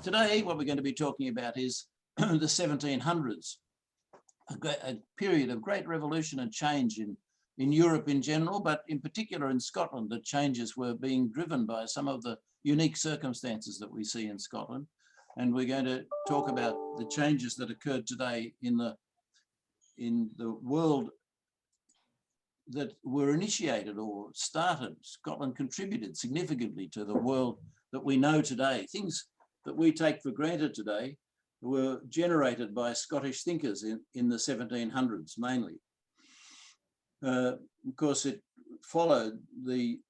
Today, what we're going to be talking about is the 1700s, a period of great revolution and change in Europe in general, but in particular in Scotland. The changes were being driven by some of the unique circumstances that we see in Scotland. And we're going to talk about the changes that occurred today in the world that were initiated or started. Scotland contributed significantly to the world that we know today. Things that we take for granted today were generated by Scottish thinkers in the 1700s mainly. Of course, it followed the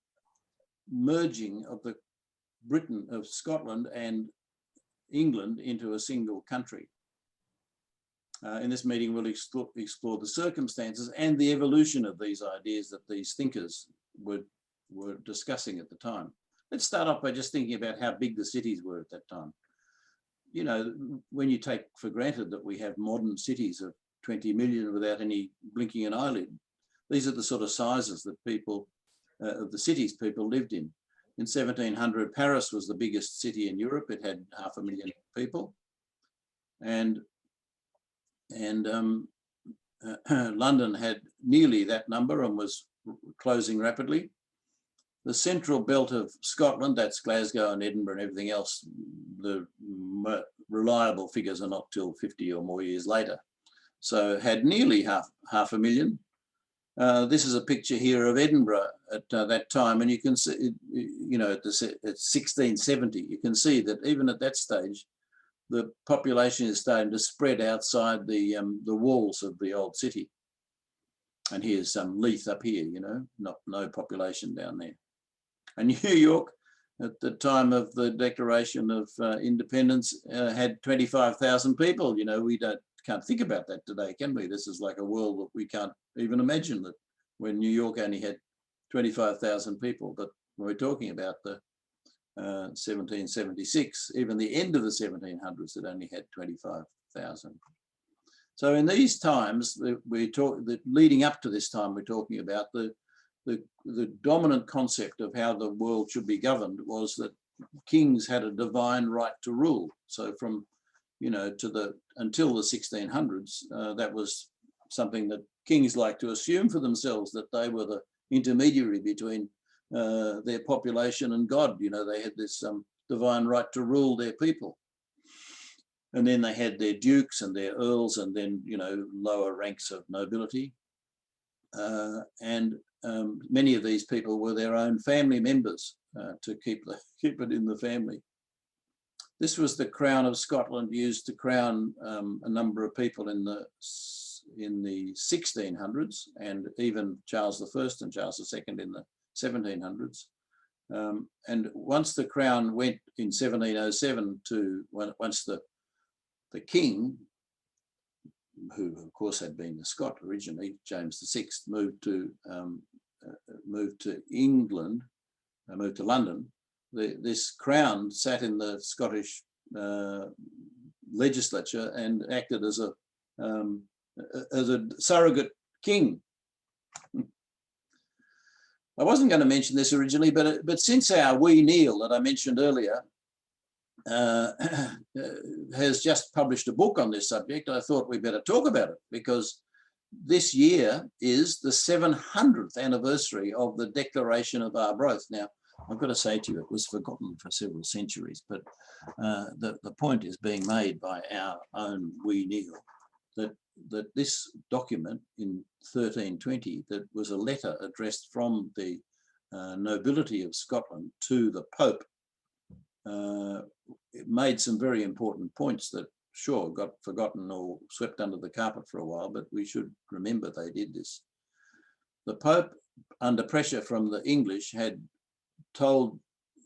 merging of the Britain of Scotland and England into a single country. In this meeting, we'll explore the circumstances and the evolution of these ideas that these thinkers were discussing at the time. Let's start off by just thinking about how big the cities were at that time. You know, when you take for granted that we have modern cities of 20 million without any blinking an eyelid, these are the sort of sizes that people, of the cities people lived in. In 1700, Paris was the biggest city in Europe. It had 500,000 people. And London had nearly that number and was closing rapidly. The central belt of Scotland, that's Glasgow and Edinburgh and everything else, the reliable figures are not till 50 or more years later. So had nearly half a million. This is a picture here of Edinburgh at that time, and you can see, you know, at 1670, you can see that even at that stage, the population is starting to spread outside the walls of the old city. And here's Leith up here, you know, no population down there. And New York, at the time of the Declaration of Independence, had 25,000 people. You know, we can't think about that today, can we? This is like a world that we can't even imagine, that when New York only had 25,000 people. But when we're talking about the 1776, even the end of the 1700s, it only had 25,000. So in these times, leading up to this time, we're talking about the dominant concept of how the world should be governed was that kings had a divine right to rule. So from, you know, until the 1600s, that was something that kings liked to assume for themselves, that they were the intermediary between their population and God. You know, they had this divine right to rule their people. And then they had their dukes and their earls, and then, you know, lower ranks of nobility. Many of these people were their own family members to keep it in the family. This was the crown of Scotland, used to crown a number of people in the 1600s, and even Charles I and Charles II in the 1700s. And once the crown went in 1707 once the king, who of course had been a Scot originally, James VI, moved to England, moved to London, this crown sat in the Scottish legislature and acted as a surrogate king. I wasn't going to mention this originally, but since our wee Neil that I mentioned earlier has just published a book on this subject, I thought we better talk about it, because this year is the 700th anniversary of the Declaration of Arbroath. Now, I've got to say to you, it was forgotten for several centuries, but the point is being made by our own wee Neil, that this document in 1320, that was a letter addressed from the nobility of Scotland to the Pope, it made some very important points that sure got forgotten or swept under the carpet for a while, but we should remember they did this. The Pope, under pressure from the English, had told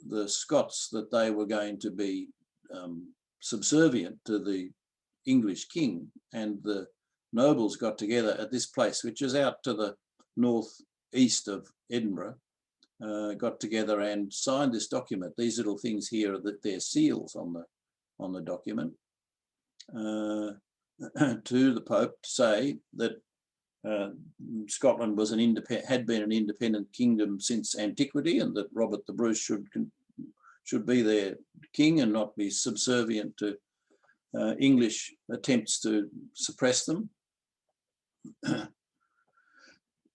the Scots that they were going to be subservient to the English king, and the nobles got together at this place, which is out to the northeast of Edinburgh, got together and signed this document. These little things here are their seals on the document, to the Pope, to say that Scotland was had been an independent kingdom since antiquity, and that Robert the Bruce should be their king and not be subservient to English attempts to suppress them.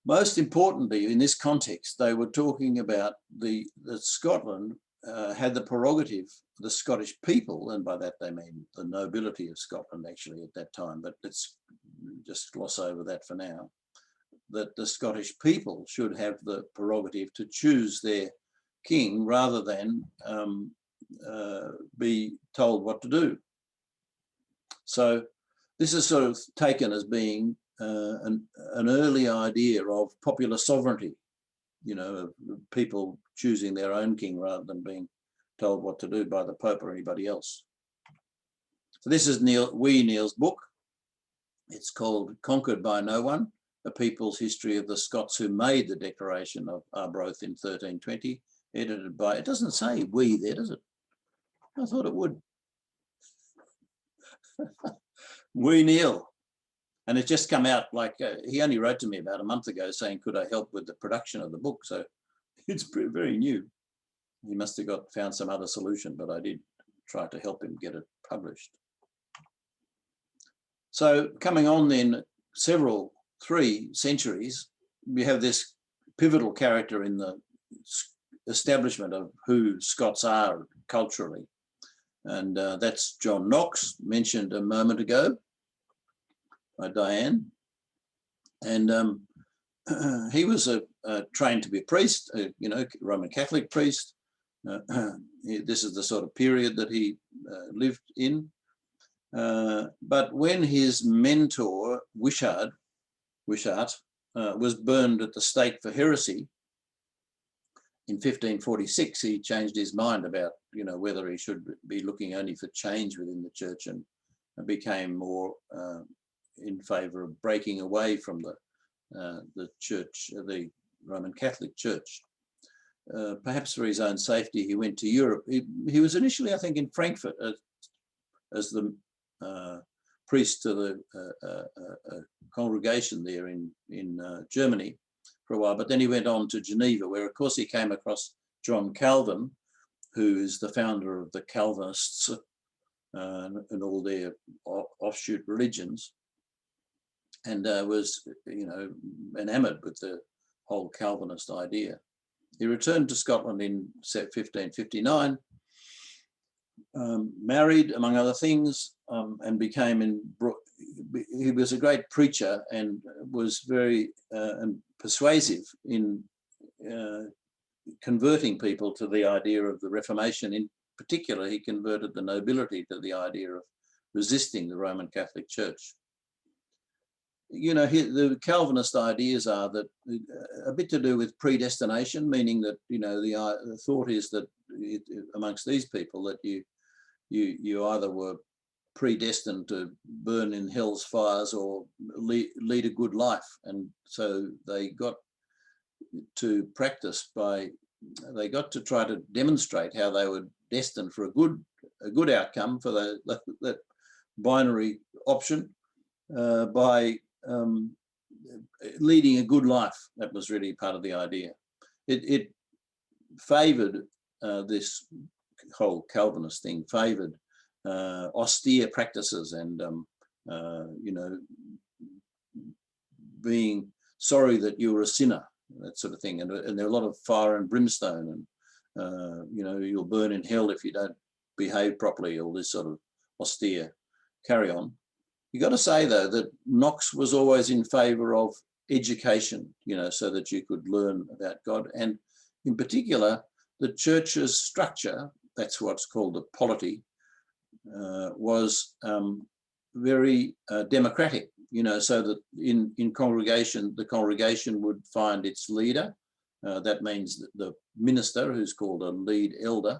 Most importantly, in this context, they were talking about that Scotland had the prerogative, the Scottish people, and by that they mean the nobility of Scotland actually at that time, but let's just gloss over that for now, that the Scottish people should have the prerogative to choose their king rather than be told what to do. So this is sort of taken as being an early idea of popular sovereignty, you know, of people choosing their own king rather than being told what to do by the Pope or anybody else. So this is Neil's book. It's called Conquered by No One, A People's History of the Scots Who Made the Declaration of Arbroath in 1320, edited by, it doesn't say we there, does it? I thought it would. We Neil. And it's just come out like, he only wrote to me about a month ago saying, could I help with the production of the book? So it's very new. He must have found some other solution, but I did try to help him get it published. So coming on then, 3 centuries, we have this pivotal character in the establishment of who Scots are culturally. And that's John Knox, mentioned a moment ago by Diane. And he was trained to be a priest, you know, Roman Catholic priest. This is the sort of period that he lived in. But when his mentor, Wishart, was burned at the stake for heresy in 1546, he changed his mind about, you know, whether he should be looking only for change within the church, and became more in favour of breaking away from the church, the Roman Catholic Church. Perhaps for his own safety, he went to Europe. He was initially, I think, in Frankfurt as the priest to the congregation there in Germany for a while, but then he went on to Geneva, where of course he came across John Calvin, who is the founder of the Calvinists and all their offshoot religions, and was, you know, enamored with the whole Calvinist idea. He returned to Scotland in 1559, married, among other things, and became he was a great preacher and was very persuasive in converting people to the idea of the Reformation. In particular, he converted the nobility to the idea of resisting the Roman Catholic Church. You know, the Calvinist ideas are that a bit to do with predestination, meaning that, you know, the thought is that amongst these people that you either were predestined to burn in hell's fires or lead a good life, and so they got to practice they got to try to demonstrate how they were destined for a good outcome for that binary option by leading a good life. That was really part of the idea. It favoured this whole Calvinist thing, favoured austere practices and you know, being sorry that you were a sinner, that sort of thing. And there are a lot of fire and brimstone, and you know, you'll burn in hell if you don't behave properly, all this sort of austere carry on. You got to say though that Knox was always in favour of education, you know, so that you could learn about God, and in particular the church's structure, that's what's called the polity, was very democratic, you know, so that in congregation, the congregation would find its leader. That means that the minister, who's called a lead elder,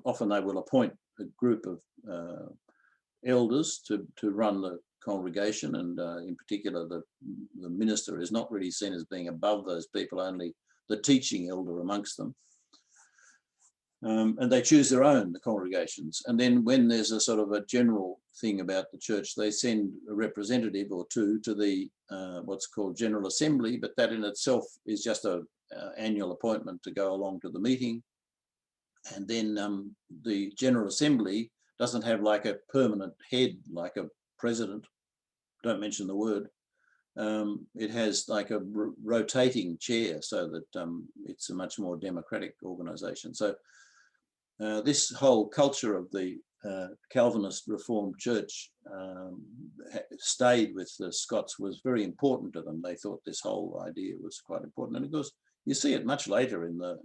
often they will appoint a group of elders to run the congregation, and in particular the minister is not really seen as being above those people, only the teaching elder amongst them. And they choose their own, the congregations. And then when there's a sort of a general thing about the church, they send a representative or two to the what's called General Assembly, but that in itself is just an annual appointment to go along to the meeting. And then the General Assembly doesn't have like a permanent head, like a president, don't mention the word. It has like a rotating chair, so that it's a much more democratic organisation. So this whole culture of the Calvinist Reformed Church stayed with the Scots, was very important to them. They thought this whole idea was quite important, and of course you see it much later in the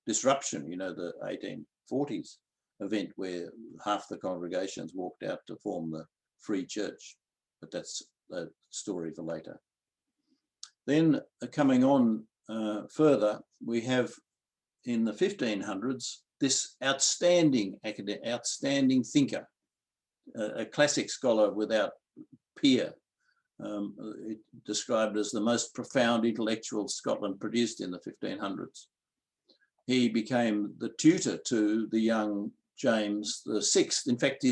disruption. You know, the 1840s event where half the congregations walked out to form the Free Church, but that's a story for later. Then coming on further, we have in the 1500s this outstanding thinker, a classic scholar without peer, described as the most profound intellectual Scotland produced in the 1500s. He became the tutor to the young James VI. In fact,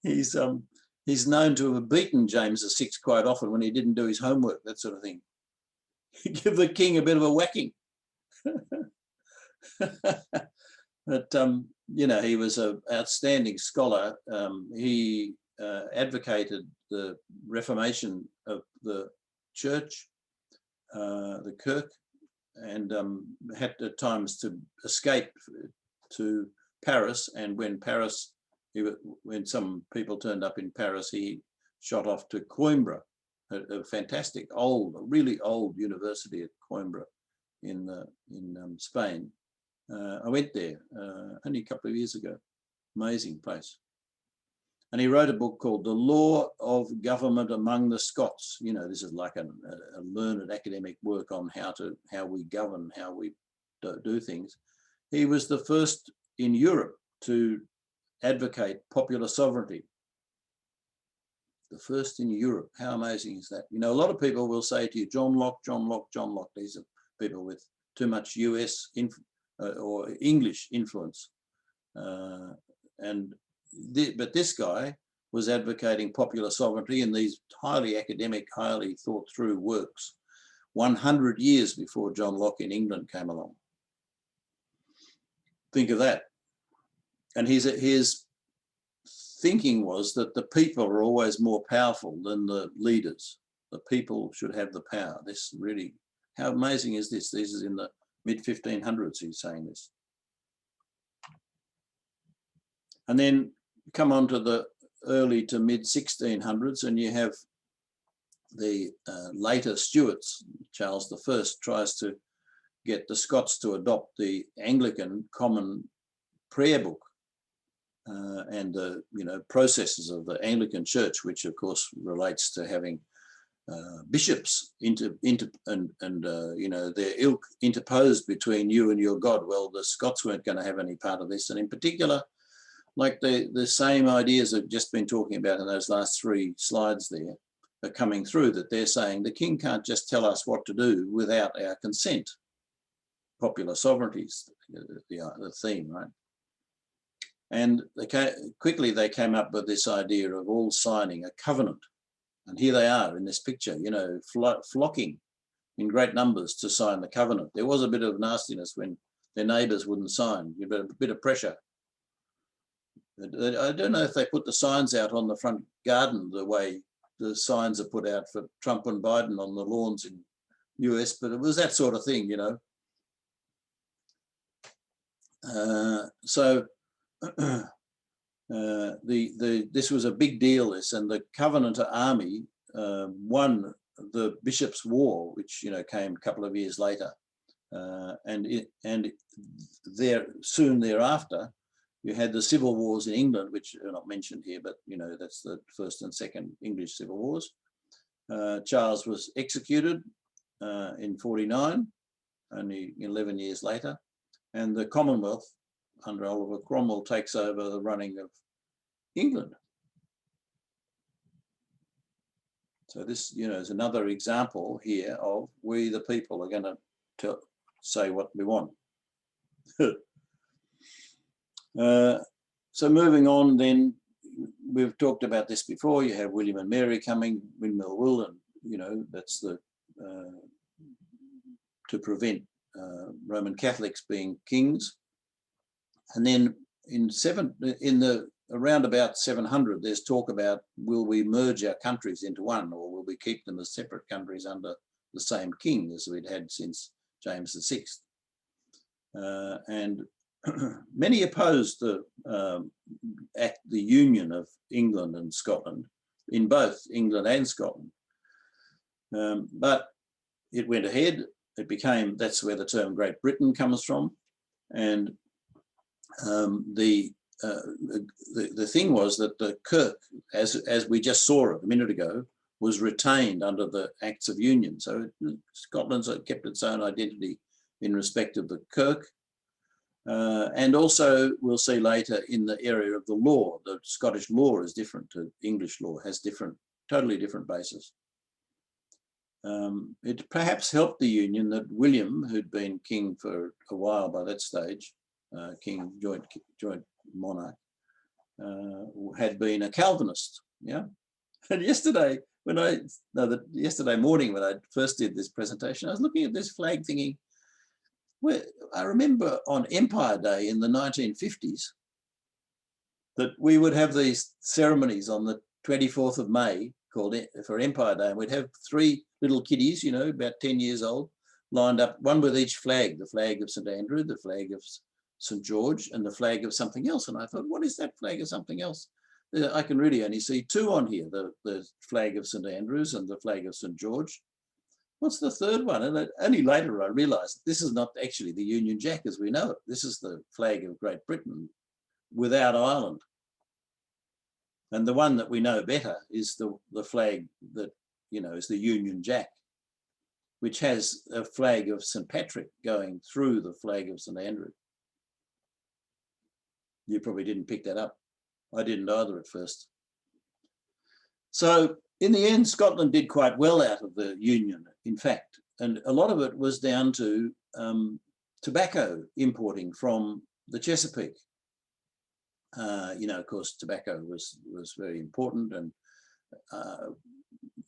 he's known to have beaten James VI quite often when he didn't do his homework, that sort of thing. He'd give the king a bit of a whacking. But, you know, he was an outstanding scholar. He advocated the reformation of the church, the kirk, and had at times to escape to Paris. And when when some people turned up in Paris, he shot off to Coimbra, a fantastic really old university at Coimbra in Spain. I went there only a couple of years ago. Amazing place. And he wrote a book called The Law of Government Among the Scots. You know, this is like a learned academic work on how we govern, how we do things. He was the first in Europe to advocate popular sovereignty. The first in Europe. How amazing is that? You know, a lot of people will say to you, John Locke, John Locke, John Locke. These are people with too much US or English influence. But this guy was advocating popular sovereignty in these highly academic, highly thought through works 100 years before John Locke in England came along. Think of that. And his thinking was that the people are always more powerful than the leaders. The people should have the power. This really, how amazing is this? This is in the mid-1500s he's saying this. And then come on to the early to mid-1600s, and you have the later Stuarts. Charles I tries to get the Scots to adopt the Anglican Common Prayer Book and the processes of the Anglican Church, which of course relates to having bishops their ilk interposed between you and your God. Well, the Scots weren't going to have any part of this, and in particular, like the same ideas I've just been talking about in those last 3 slides there are coming through, that they're saying the king can't just tell us what to do without our consent. Popular sovereignty is the theme, right? And quickly they came up with this idea of all signing a covenant. And here they are in this picture, you know, flocking in great numbers to sign the covenant. There was a bit of nastiness when their neighbours wouldn't sign, a bit of pressure. I don't know if they put the signs out on the front garden the way the signs are put out for Trump and Biden on the lawns in US, but it was that sort of thing, you know. This was a big deal, this, and the Covenanter army won the Bishops' War, which came a couple of years later, and soon thereafter you had the civil wars in England, which are not mentioned here, but that's the first and second English civil wars. Charles was executed in 49, only 11 years later, and the Commonwealth under Oliver Cromwell takes over the running of England. So this, is another example here of we the people are going to say what we want. So moving on, then we've talked about this before. You have William and Mary coming, Windmill Will, and that's the to prevent Roman Catholics being kings. And then around about 700, there's talk about, will we merge our countries into one, or will we keep them as separate countries under the same king as we'd had since James VI? And many opposed the union of England and Scotland, in both England and Scotland. But it went ahead. It became, that's where the term Great Britain comes from. And the thing was that the Kirk, as we just saw it a minute ago, was retained under the Acts of Union. So Scotland's kept its own identity in respect of the Kirk. And also, we'll see later, in the area of the law, the Scottish law is different to English law, has totally different basis. It perhaps helped the union that William, who'd been king for a while by that stage, king, joint monarch, had been a Calvinist. Yeah, and yesterday morning when I first did this presentation, I was looking at this flag thinking, well, I remember on Empire Day in the 1950s that we would have these ceremonies on the 24th of May called for Empire Day, and we'd have 3 little kiddies, you know, about 10 years old, lined up, one with each flag, the flag of St. Andrew, the flag of St. George, and the flag of something else. And I thought, what is that flag of something else? I can really only see 2 on here, the flag of St. Andrews and the flag of St. George. What's the third one? And only later I realized this is not actually the Union Jack as we know it. This is the flag of Great Britain without Ireland. And the one that we know better is the flag that, you know, is the Union Jack, which has a flag of St. Patrick going through the flag of St. Andrew. You probably didn't pick that up. I didn't either at first. So in the end, Scotland did quite well out of the Union, in fact, and a lot of it was down to tobacco importing from the Chesapeake. You know, of course, tobacco was very important, and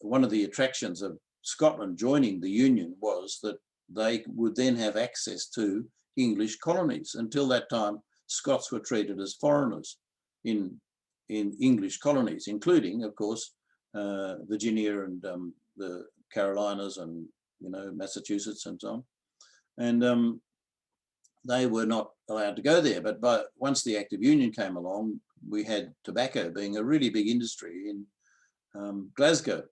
one of the attractions of Scotland joining the Union was that they would then have access to English colonies. Until that time, Scots were treated as foreigners in English colonies, including, of course, Virginia and the Carolinas and, you know, Massachusetts and so on. And they were not allowed to go there. But once the Act of Union came along, we had tobacco being a really big industry in Glasgow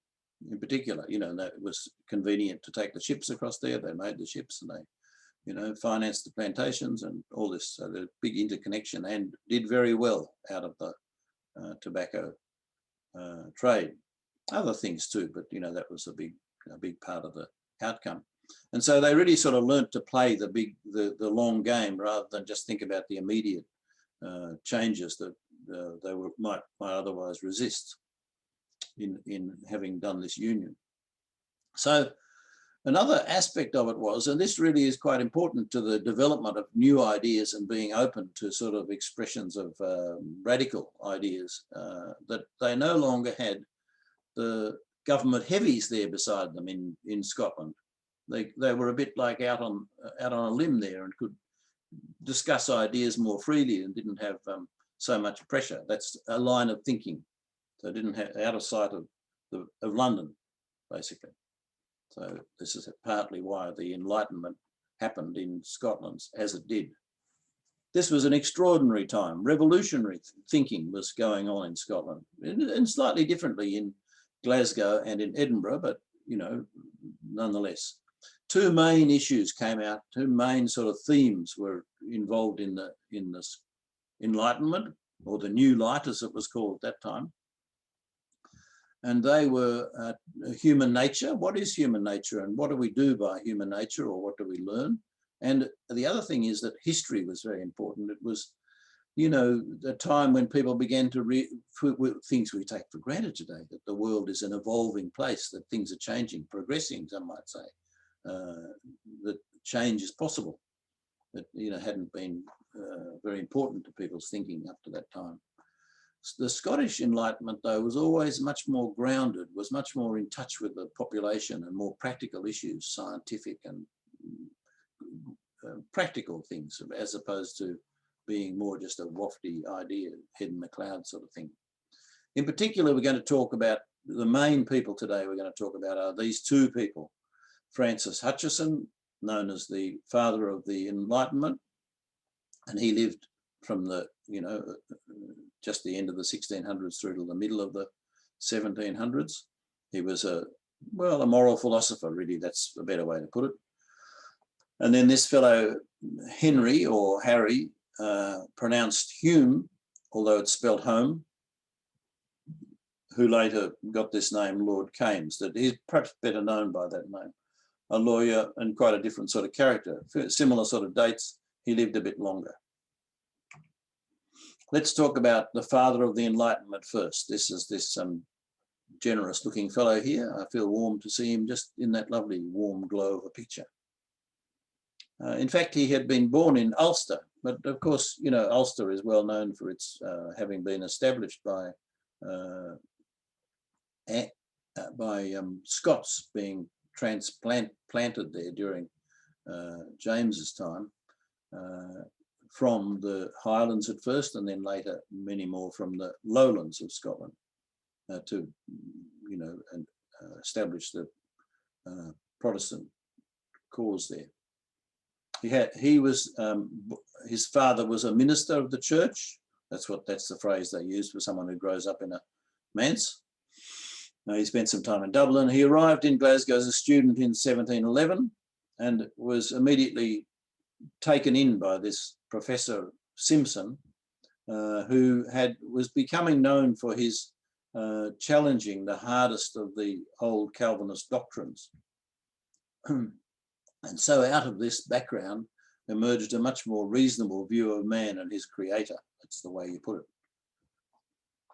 in particular. You know, that it was convenient to take the ships across there. They made the ships and they, you know, financed the plantations and all this. So the big interconnection, and did very well out of the tobacco trade. Other things too, but, you know, that was a big part of the outcome. And so they really sort of learnt to play the long game rather than just think about the immediate changes that they might otherwise resist in having done this union. So another aspect of it was, and this really is quite important to the development of new ideas and being open to sort of expressions of radical ideas, that they no longer had the government heavies there beside them in Scotland. They were a bit like out on a limb there and could discuss ideas more freely and didn't have so much pressure. That's a line of thinking. So didn't have out of sight of London, basically. So this is partly why the Enlightenment happened in Scotland as it did. This was an extraordinary time. Revolutionary thinking was going on in Scotland, and slightly differently in Glasgow and in Edinburgh, but, you know, nonetheless. 2 main issues came out, 2 main sort of themes were involved in this Enlightenment, or the New Light as it was called at that time. And they were human nature. What is human nature, and what do we do by human nature, or what do we learn? And the other thing is that history was very important. It was, you know, a time when people began to things we take for granted today, that the world is an evolving place, that things are changing, progressing, some might say, that change is possible, that, you know, hadn't been very important to people's thinking up to that time. The Scottish Enlightenment, though, was always much more grounded, was much more in touch with the population and more practical issues, scientific and practical things, as opposed to being more just a wafty idea, head in the clouds sort of thing. In particular, we're going to talk about the main people today we're going to talk about are these two people. Francis Hutcheson, known as the father of the Enlightenment, and he lived from the, just the end of the 1600s through to the middle of the 1700s. He was a moral philosopher, really, that's a better way to put it. And then this fellow, Henry or Harry, pronounced Hume, although it's spelled home, who later got this name, Lord Kames, that he's perhaps better known by that name. A lawyer and quite a different sort of character. Similar sort of dates, he lived a bit longer. Let's talk about the father of the Enlightenment first. This is this generous looking fellow here. I feel warm to see him just in that lovely warm glow of a picture. In fact, he had been born in Ulster, but of course, Ulster is well known for its having been established by Scots being planted there during James's time, from the Highlands at first, and then later many more from the lowlands of Scotland to, establish the Protestant cause there. His father was a minister of the church. That's the phrase they use for someone who grows up in a manse. He spent some time in Dublin. He arrived in Glasgow as a student in 1711 and was immediately taken in by this Professor Simpson, who was becoming known for his challenging the hardest of the old Calvinist doctrines. And so out of this background emerged a much more reasonable view of man and his creator. That's the way you put it.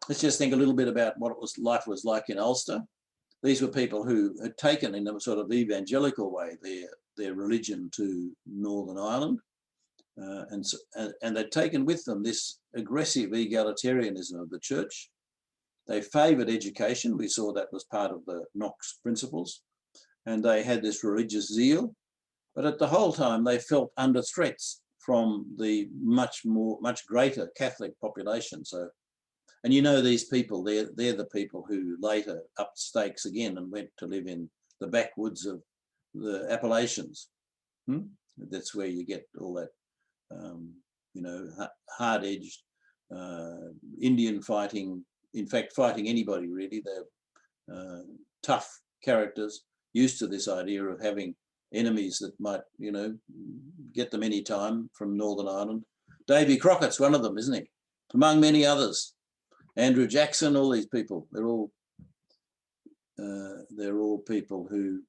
Let's just think a little bit about what life was like in Ulster. These were people who had taken in a sort of evangelical way their religion to Northern Ireland. And they'd taken with them this aggressive egalitarianism of the church. They favoured education. We saw that was part of the Knox principles. And they had this religious zeal. But at the whole time, they felt under threats from the much greater Catholic population. So, and these people, they're the people who later upped stakes again and went to live in the backwoods of the Appalachians. That's where you get all that, hard-edged Indian fighting, in fact, fighting anybody really. They're tough characters, used to this idea of having enemies that might, get them any time from Northern Ireland. Davy Crockett's one of them, isn't he? Among many others. Andrew Jackson, all these people, they're all people who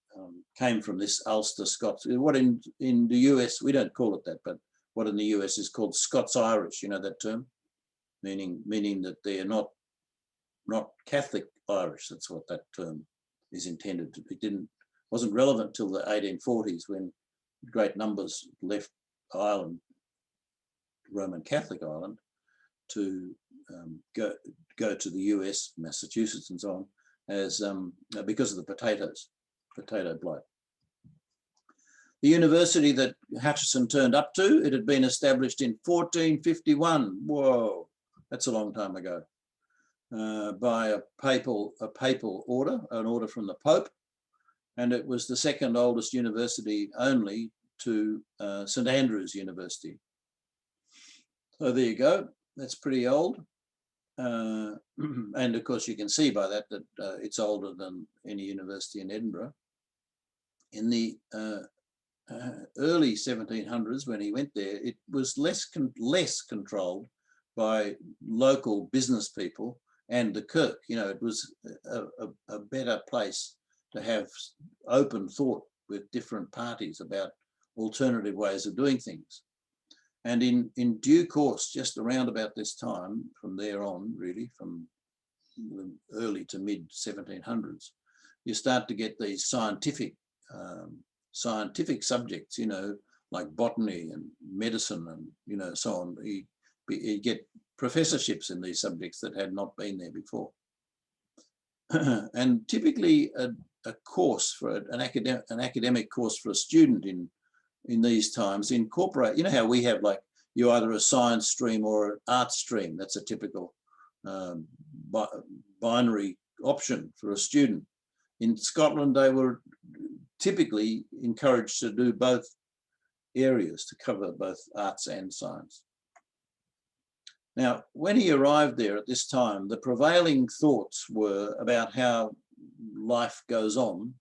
came from this Ulster Scots. What in the US, we don't call it that, but what in the US is called Scots-Irish, that term, meaning that they are not Catholic Irish. That's what that term is intended to be. Wasn't relevant till the 1840s when great numbers left Ireland, Roman Catholic Ireland, to go to the US, Massachusetts and so on, as because of the potato blight. The university that Hutcheson turned up to, it had been established in 1451. Whoa, that's a long time ago. By a papal order, an order from the Pope, and it was the second oldest university only to St Andrew's University. So there you go. That's pretty old. And of course, you can see by that it's older than any university in Edinburgh. In the early 1700s, when he went there, it was less controlled by local business people and the Kirk. It was a better place to have open thought with different parties about alternative ways of doing things. And in due course, just around about this time, from there on, really, from the early to mid 1700s, you start to get these scientific subjects, like botany and medicine and, so on. You get professorships in these subjects that had not been there before. And typically a course for an academic course for a student in these times incorporate, how we have, like, you're either a science stream or an art stream. That's a typical binary option for a student. In Scotland, they were typically encouraged to do both areas, to cover both arts and science. Now, when he arrived there at this time, the prevailing thoughts were about how life goes on.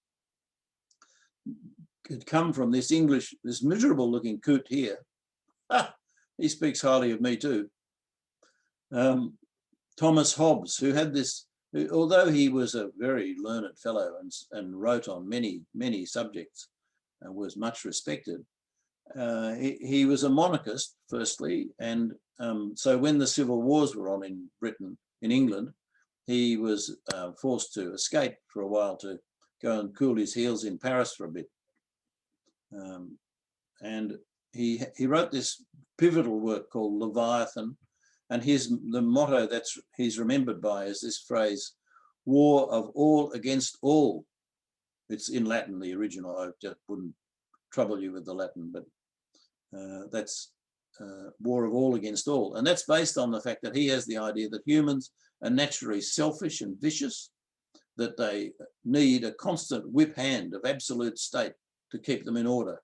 Had come from this English, this miserable looking coot here. He speaks highly of me too. Thomas Hobbes, who had this, although he was a very learned fellow and wrote on many subjects and was much respected, he was a monarchist, firstly, and so when the civil wars were on in Britain, in England, he was forced to escape for a while to go and cool his heels in Paris for a bit. And he wrote this pivotal work called Leviathan, and the motto that he's remembered by is this phrase, war of all against all. It's in Latin, the original. I just wouldn't trouble you with the Latin, but that's war of all against all. And that's based on the fact that he has the idea that humans are naturally selfish and vicious, that they need a constant whip hand of absolute state to keep them in order.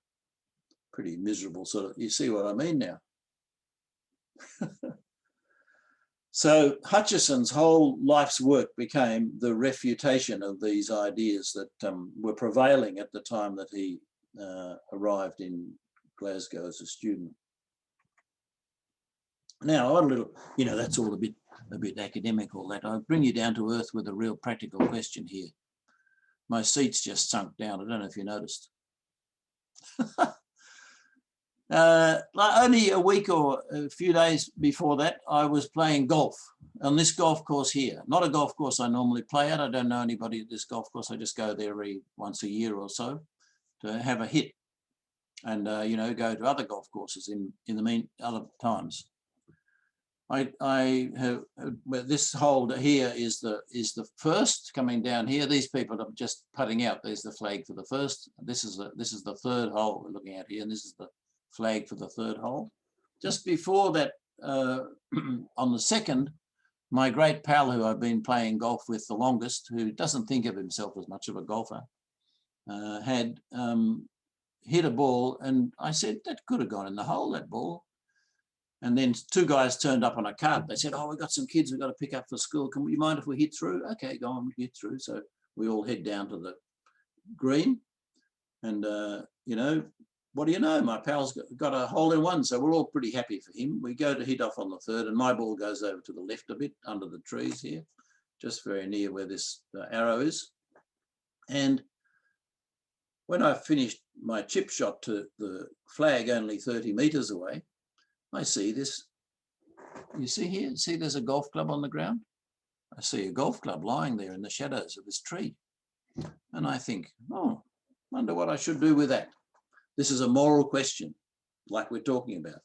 Pretty miserable sort of, you see what I mean now. So Hutcheson's whole life's work became the refutation of these ideas that were prevailing at the time that he arrived in Glasgow as a student. Now, a little, you know, that's all a bit academic, all that. I'll bring you down to earth with a real practical question here. My seat's just sunk down. I don't know if you noticed. Only a week or a few days before that, I was playing golf on this golf course here. Not a golf course I normally play at. I don't know anybody at this golf course. I just go there once a year or so to have a hit and, you know, go to other golf courses in the other times. This hole here is the first coming down here. These people are just putting out. There's the flag for the first. This is the third hole we're looking at here, and this is the flag for the third hole. Just before that, on the second, my great pal who I've been playing golf with the longest, who doesn't think of himself as much of a golfer, had hit a ball, and I said, that could have gone in the hole, that ball. And then two guys turned up on a cart. They said, oh, we've got some kids we've got to pick up for school. Can you mind if we hit through? Okay, go on, hit through. So we all head down to the green. And, you know, what do you know? My pal's got a hole in one. So we're all pretty happy for him. We go to hit off on the third, and my ball goes over to the left a bit under the trees here, just very near where this arrow is. And when I finished my chip shot to the flag only 30 meters away, I see this, you see here, see there's a golf club on the ground? I see a golf club lying there in the shadows of this tree. And I think, oh, wonder what I should do with that. This is a moral question, like we're talking about.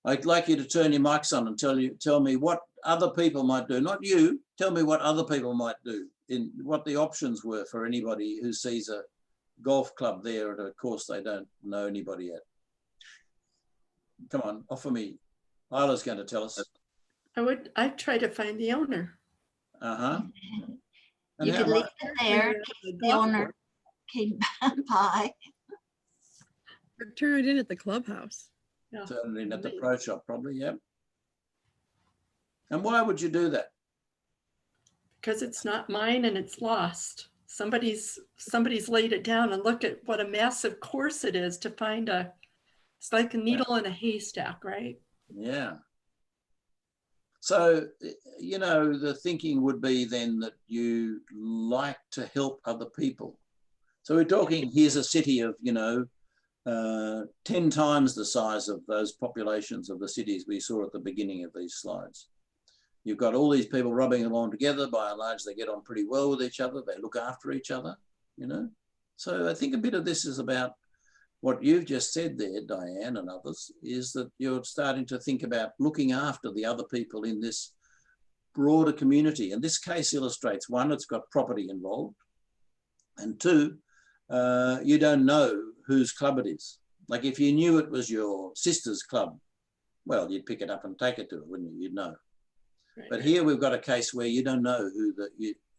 I'd like you to turn your mics on and tell me what other people might do, not you, tell me what other people might do, in what the options were for anybody who sees a golf club there at a course they don't know anybody at. Come on, offer me. Isla's going to tell us. I'd try to find the owner. Uh-huh. You could leave it there, the owner came by. Or turn it in at the clubhouse. Yeah. Turn it in at the pro shop, probably, yeah. And why would you do that? Because it's not mine and it's lost. Somebody's laid it down, and look at what a massive course it is to find it's like a needle in a haystack, right? Yeah. So, you know, the thinking would be then that you like to help other people. So we're talking, here's a city of, you know, 10 times the size of those populations of the cities we saw at the beginning of these slides. You've got all these people rubbing along together. By and large, they get on pretty well with each other. They look after each other, you know. So I think a bit of this is about what you've just said there, Diane and others, is that you're starting to think about looking after the other people in this broader community. And this case illustrates, one, it's got property involved, and two, you don't know whose club it is. Like if you knew it was your sister's club, well, you'd pick it up and take it to her, wouldn't you? You'd know. Right. But here we've got a case where you don't know who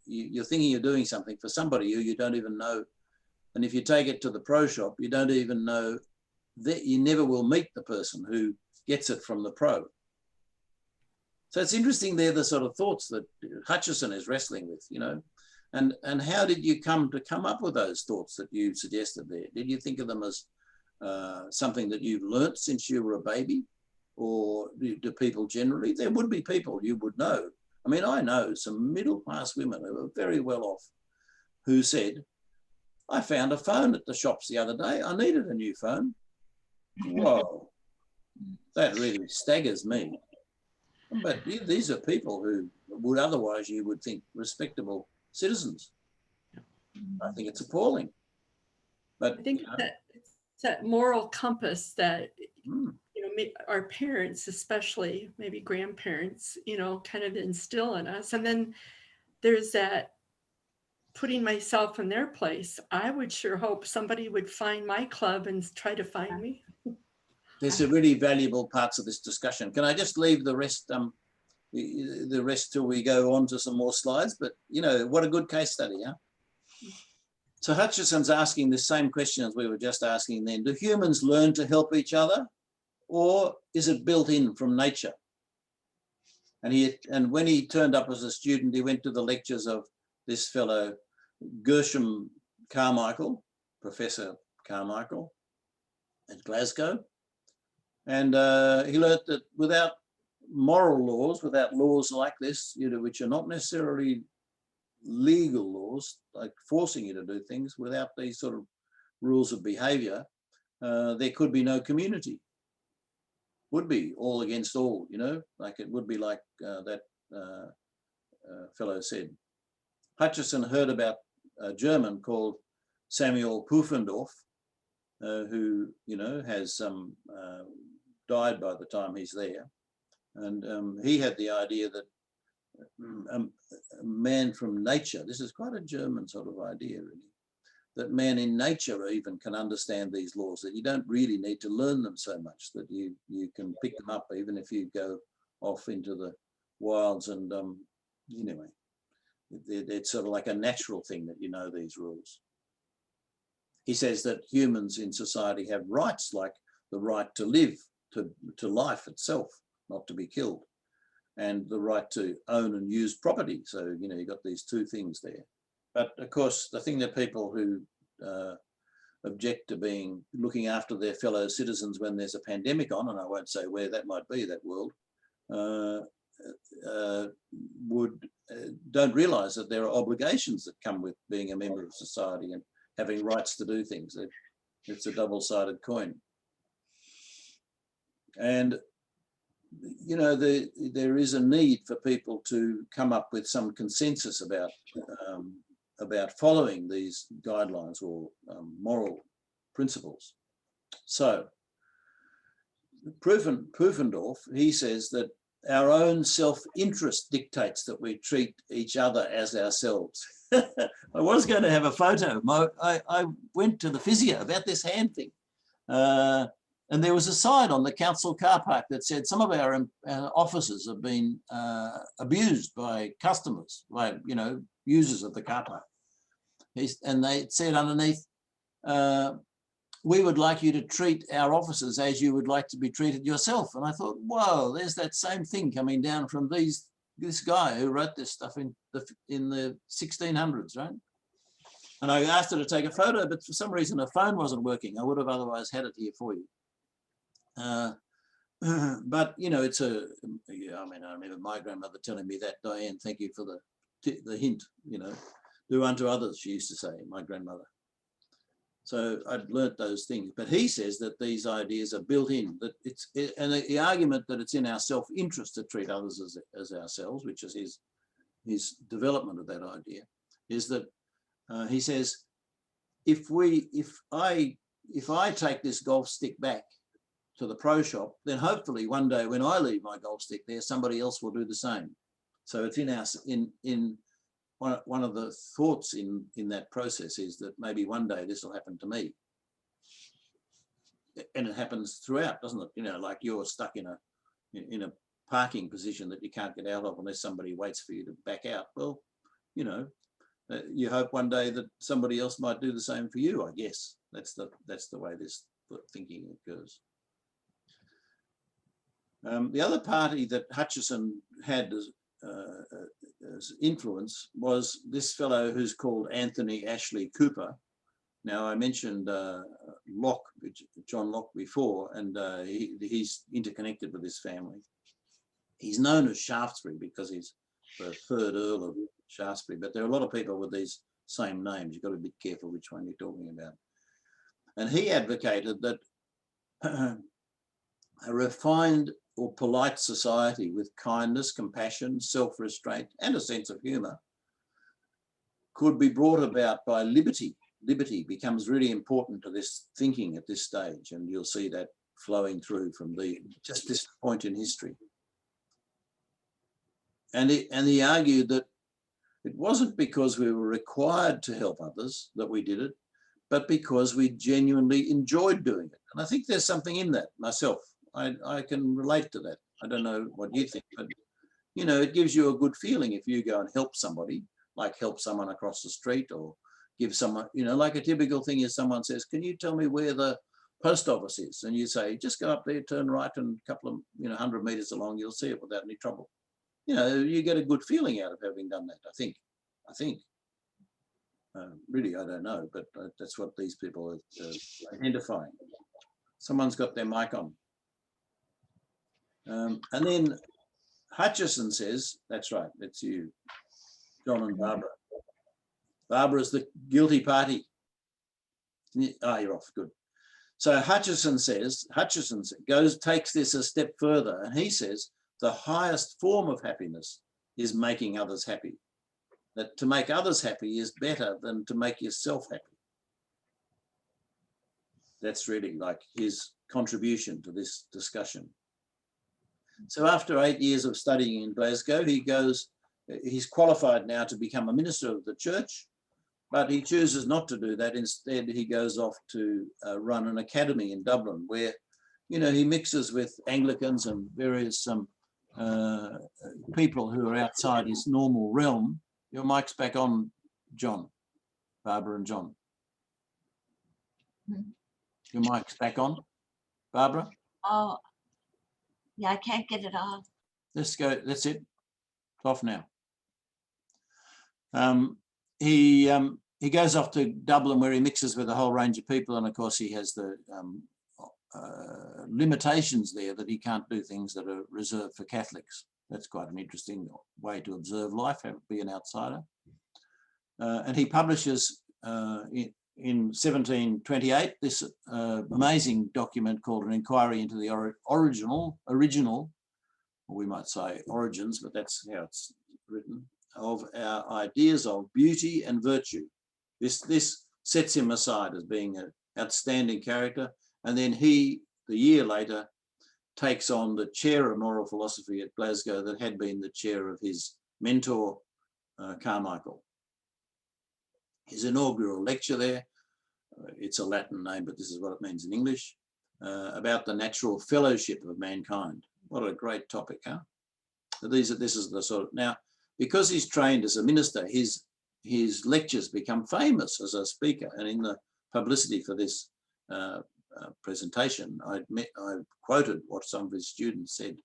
you're thinking you're doing something for somebody who you don't even know. And if you take it to the pro shop, you don't even know that you never will meet the person who gets it from the pro. So it's interesting. They're the sort of thoughts that Hutcheson is wrestling with, you know. And how did you come up with those thoughts that you suggested there? Did you think of them as something that you've learnt since you were a baby? Or do people generally? There would be people you would know. I mean, I know some middle-class women who are very well off who said, I found a phone at the shops the other day. I needed a new phone. Whoa, that really staggers me. But these are people who would otherwise you would think respectable citizens. I think it's appalling. But I think you know, it's that moral compass that mm, you know, our parents, especially maybe grandparents, you know, kind of instill in us. And then there's that putting myself in their place. I would sure hope somebody would find my club and try to find me. there's some really valuable parts of this discussion. Can I just leave the rest till we go on to some more slides? But you know, what a good case study, huh? So Hutcheson's asking the same question as we were just asking then. Do humans learn to help each other, or is it built in from nature? And when he turned up as a student, he went to the lectures of this fellow Gershom Carmichael, Professor Carmichael at Glasgow. And he learnt that without moral laws, without laws like this, you know, which are not necessarily legal laws, like forcing you to do things, without these sort of rules of behavior, there could be no community. Would be all against all, you know, like it would be like that fellow said. Hutcheson heard about a German called Samuel Pufendorf, who, you know, has died by the time he's there. And he had the idea that a man from nature, this is quite a German sort of idea, really, that man in nature even can understand these laws, that you don't really need to learn them so much, that you can pick them up even if you go off into the wilds. And anyway, it's sort of like a natural thing that you know these rules. He says that humans in society have rights, like the right to live, to life itself, not to be killed, and the right to own and use property. So, you know, you've got these two things there. But of course, the thing that people who object to looking after their fellow citizens when there's a pandemic on, and I won't say where that might be, that world, don't realise that there are obligations that come with being a member of society and having rights to do things. It's a double-sided coin. And you know, there is a need for people to come up with some consensus about following these guidelines or moral principles. So Pufendorf, he says that our own self-interest dictates that we treat each other as ourselves. I was going to have a photo. I went to the physio about this hand thing. And there was a sign on the council car park that said some of our officers have been abused by customers, by, you know, users of the car park. And they said underneath, we would like you to treat our officers as you would like to be treated yourself. And I thought, whoa, there's that same thing coming down from this guy who wrote this stuff in the 1600s, right? And I asked her to take a photo, but for some reason her phone wasn't working. I would have otherwise had it here for you. But you know, I mean, I remember my grandmother telling me that, Diane, thank you for the hint, you know, do unto others, she used to say, my grandmother. So I'd learnt those things, but he says that these ideas are built in, that and the argument that it's in our self-interest to treat others as ourselves, which is his development of that idea, is that he says, if I take this golf stick back to the pro shop, then hopefully one day when I leave my golf stick there, somebody else will do the same. So it's in one of the thoughts in that process is that maybe one day this will happen to me. and it happens throughout, doesn't it? You know, like you're stuck in a parking position that you can't get out of unless somebody waits for you to back out. Well, you know, you hope one day that somebody else might do the same for you. I guess that's the way this thinking occurs. The other party that Hutcheson had as influence was this fellow who's called Anthony Ashley Cooper. Now, I mentioned Locke, John Locke before, and he's interconnected with this family. He's known as Shaftesbury because he's the third Earl of Shaftesbury, but there are a lot of people with these same names. You've got to be careful which one you're talking about. And he advocated that a refined or polite society with kindness, compassion, self-restraint, and a sense of humour could be brought about by liberty. Liberty becomes really important to this thinking at this stage, and you'll see that flowing through from just this point in history. And he argued that it wasn't because we were required to help others that we did it, but because we genuinely enjoyed doing it. And I think there's something in that myself. I can relate to that. I don't know what you think, but you know, it gives you a good feeling if you go and help somebody, like help someone across the street, or give someone, you know, like a typical thing is someone says, can you tell me where the post office is? And you say, just go up there, turn right, and a couple of, 100 meters along, you'll see it without any trouble. You know, you get a good feeling out of having done that, I think. Really, I don't know, but that's what these people are identifying. Someone's got their mic on. And then Hutcheson says, that's right, that's you, John and Barbara. Barbara's the guilty party. Ah, you're off, good. So Hutcheson takes this a step further, and he says the highest form of happiness is making others happy. That to make others happy is better than to make yourself happy. That's really like his contribution to this discussion. So after 8 years of studying in Glasgow, he's qualified now to become a minister of the church, but he chooses not to do that. Instead, he goes off to run an academy in Dublin where, he mixes with Anglicans and various people who are outside his normal realm. Your mic's back on, John, Barbara and John. Your mic's back on, Barbara? Oh, yeah, I can't get it off. Let's go, that's it, it's off now. He goes off to Dublin where he mixes with a whole range of people, and of course he has the limitations there that he can't do things that are reserved for Catholics. That's quite an interesting way to observe life, be an outsider. And he publishes in 1728 this amazing document called An Inquiry into the Original, or we might say origins, but that's how it's written, of our ideas of beauty and virtue. This sets him aside as being an outstanding character. And then he, the year later, takes on the chair of moral philosophy at Glasgow that had been the chair of his mentor, Carmichael. His inaugural lecture there, it's a Latin name, but this is what it means in English, about the natural fellowship of mankind. What a great topic, huh? So this is the sort of, now, because he's trained as a minister, his lectures become famous as a speaker, and in the publicity for this presentation, I quoted what some of his students said,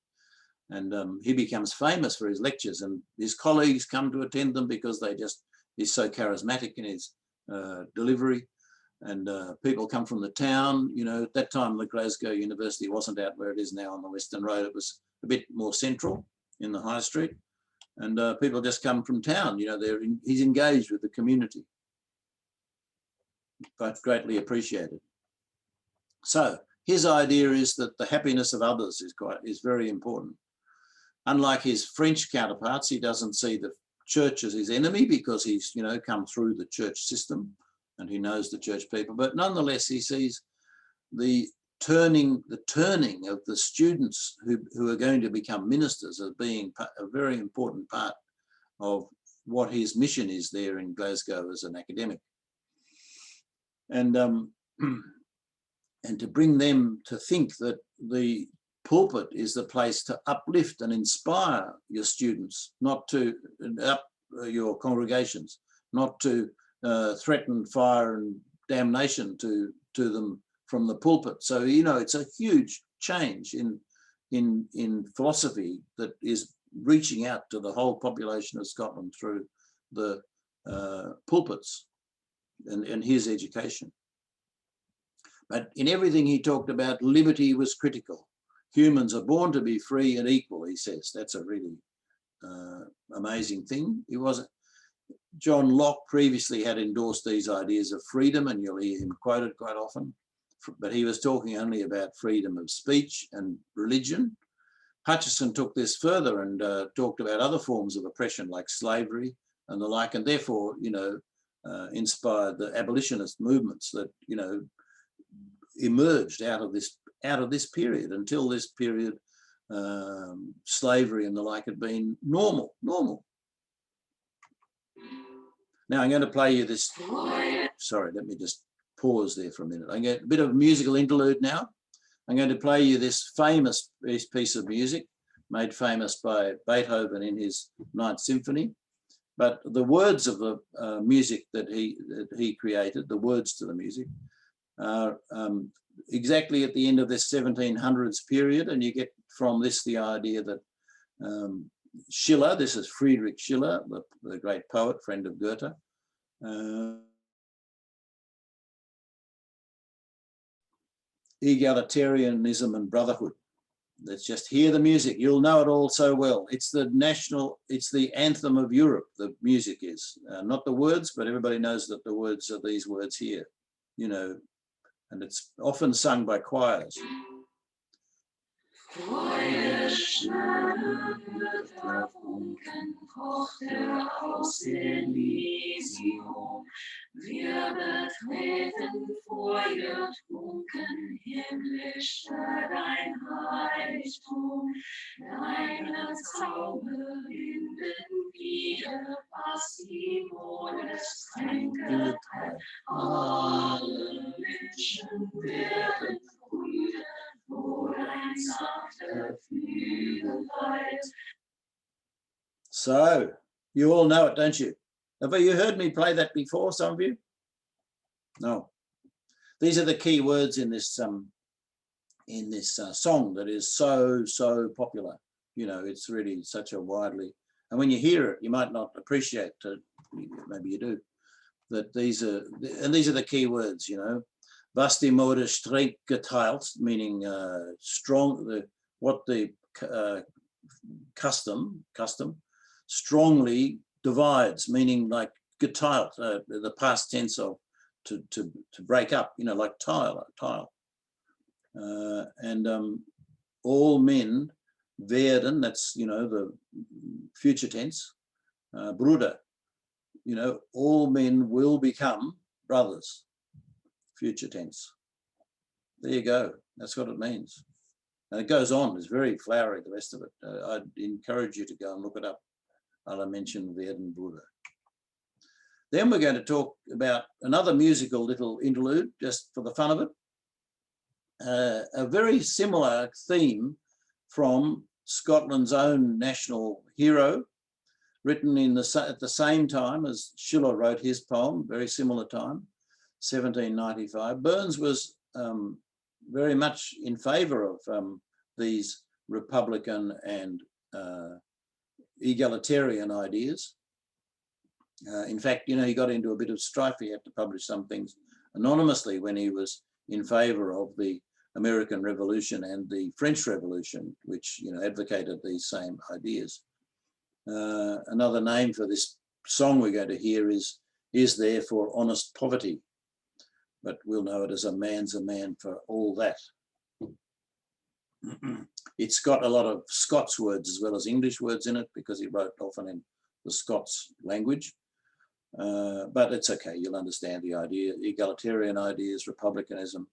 and he becomes famous for his lectures, and his colleagues come to attend them because he's so charismatic in his delivery, and people come from the town. At that time, the Glasgow University wasn't out where it is now on the Western Road. It was a bit more central in the High Street, and people just come from town. He's engaged with the community, but greatly appreciated. So his idea is that the happiness of others is very important. Unlike his French counterparts, he doesn't see the church as his enemy because he's come through the church system and he knows the church people. But nonetheless, he sees the turning of the students who are going to become ministers as being a very important part of what his mission is there in Glasgow as an academic. And and to bring them to think that the pulpit is the place to uplift and inspire your students, not to your congregations, not to threaten fire and damnation to them from the pulpit. So, you know, it's a huge change in philosophy that is reaching out to the whole population of Scotland through the pulpits and his education. But in everything he talked about, liberty was critical. Humans are born to be free and equal, he says. That's a really amazing thing. John Locke previously had endorsed these ideas of freedom, and you'll hear him quoted quite often, but he was talking only about freedom of speech and religion. Hutcheson took this further and talked about other forms of oppression like slavery and the like, and therefore, you know, inspired the abolitionist movements that, you know, emerged out of this period. Until this period, slavery and the like had been normal. Now I'm going to play you this. Sorry, let me just pause there for a minute. I get a bit of musical interlude now. I'm going to play you this famous piece of music made famous by Beethoven in his Ninth Symphony. But the words of the music that he created, the words to the music, are exactly at the end of this 1700s period, and you get from this the idea that Schiller, this is Friedrich Schiller, the great poet, friend of Goethe, egalitarianism and brotherhood. Let's just hear the music. You'll know it all so well. It's the anthem of Europe, the music is. Not the words, but everybody knows that the words are these words here, you know, and it's often sung by choirs. Wir betreten Feuerfunken himmlischer dein Heiligtum, deine Zauber binden wieder, was die Mondestränke teilt. Alle Menschen werden Brüder, wo dein sanfter Flügel weilt. So, you all know it, don't you? Have you heard me play that before, some of you? No. These are the key words in this song that is so popular. You know, it's really such a widely, and when you hear it, you might not appreciate it, maybe you do, that these are the key words, you know. Was die Mode streng geteilt, meaning strong, what the custom strongly divides, meaning like geteilt, the past tense of to break up, you know, like tile. And all men werden, that's, you know, the future tense, Bruder, you know, all men will become brothers, future tense. There you go, that's what it means. And it goes on, it's very flowery, the rest of it. I'd encourage you to go and look it up. I'll mention werden Bruder. Then we're going to talk about another musical little interlude, just for the fun of it. A very similar theme from Scotland's own national hero, written at the same time as Schiller wrote his poem, very similar time, 1795. Burns was very much in favour of these republican and egalitarian ideas. In fact, you know, he got into a bit of strife. He had to publish some things anonymously when he was in favour of the American Revolution and the French Revolution, which, you know, advocated these same ideas. Another name for this song we're going to hear is There for Honest Poverty, but we'll know it as A Man's a Man for All That. It's got a lot of Scots words as well as English words in it, because he wrote often in the Scots language. But it's okay, you'll understand the idea, egalitarian ideas, republicanism.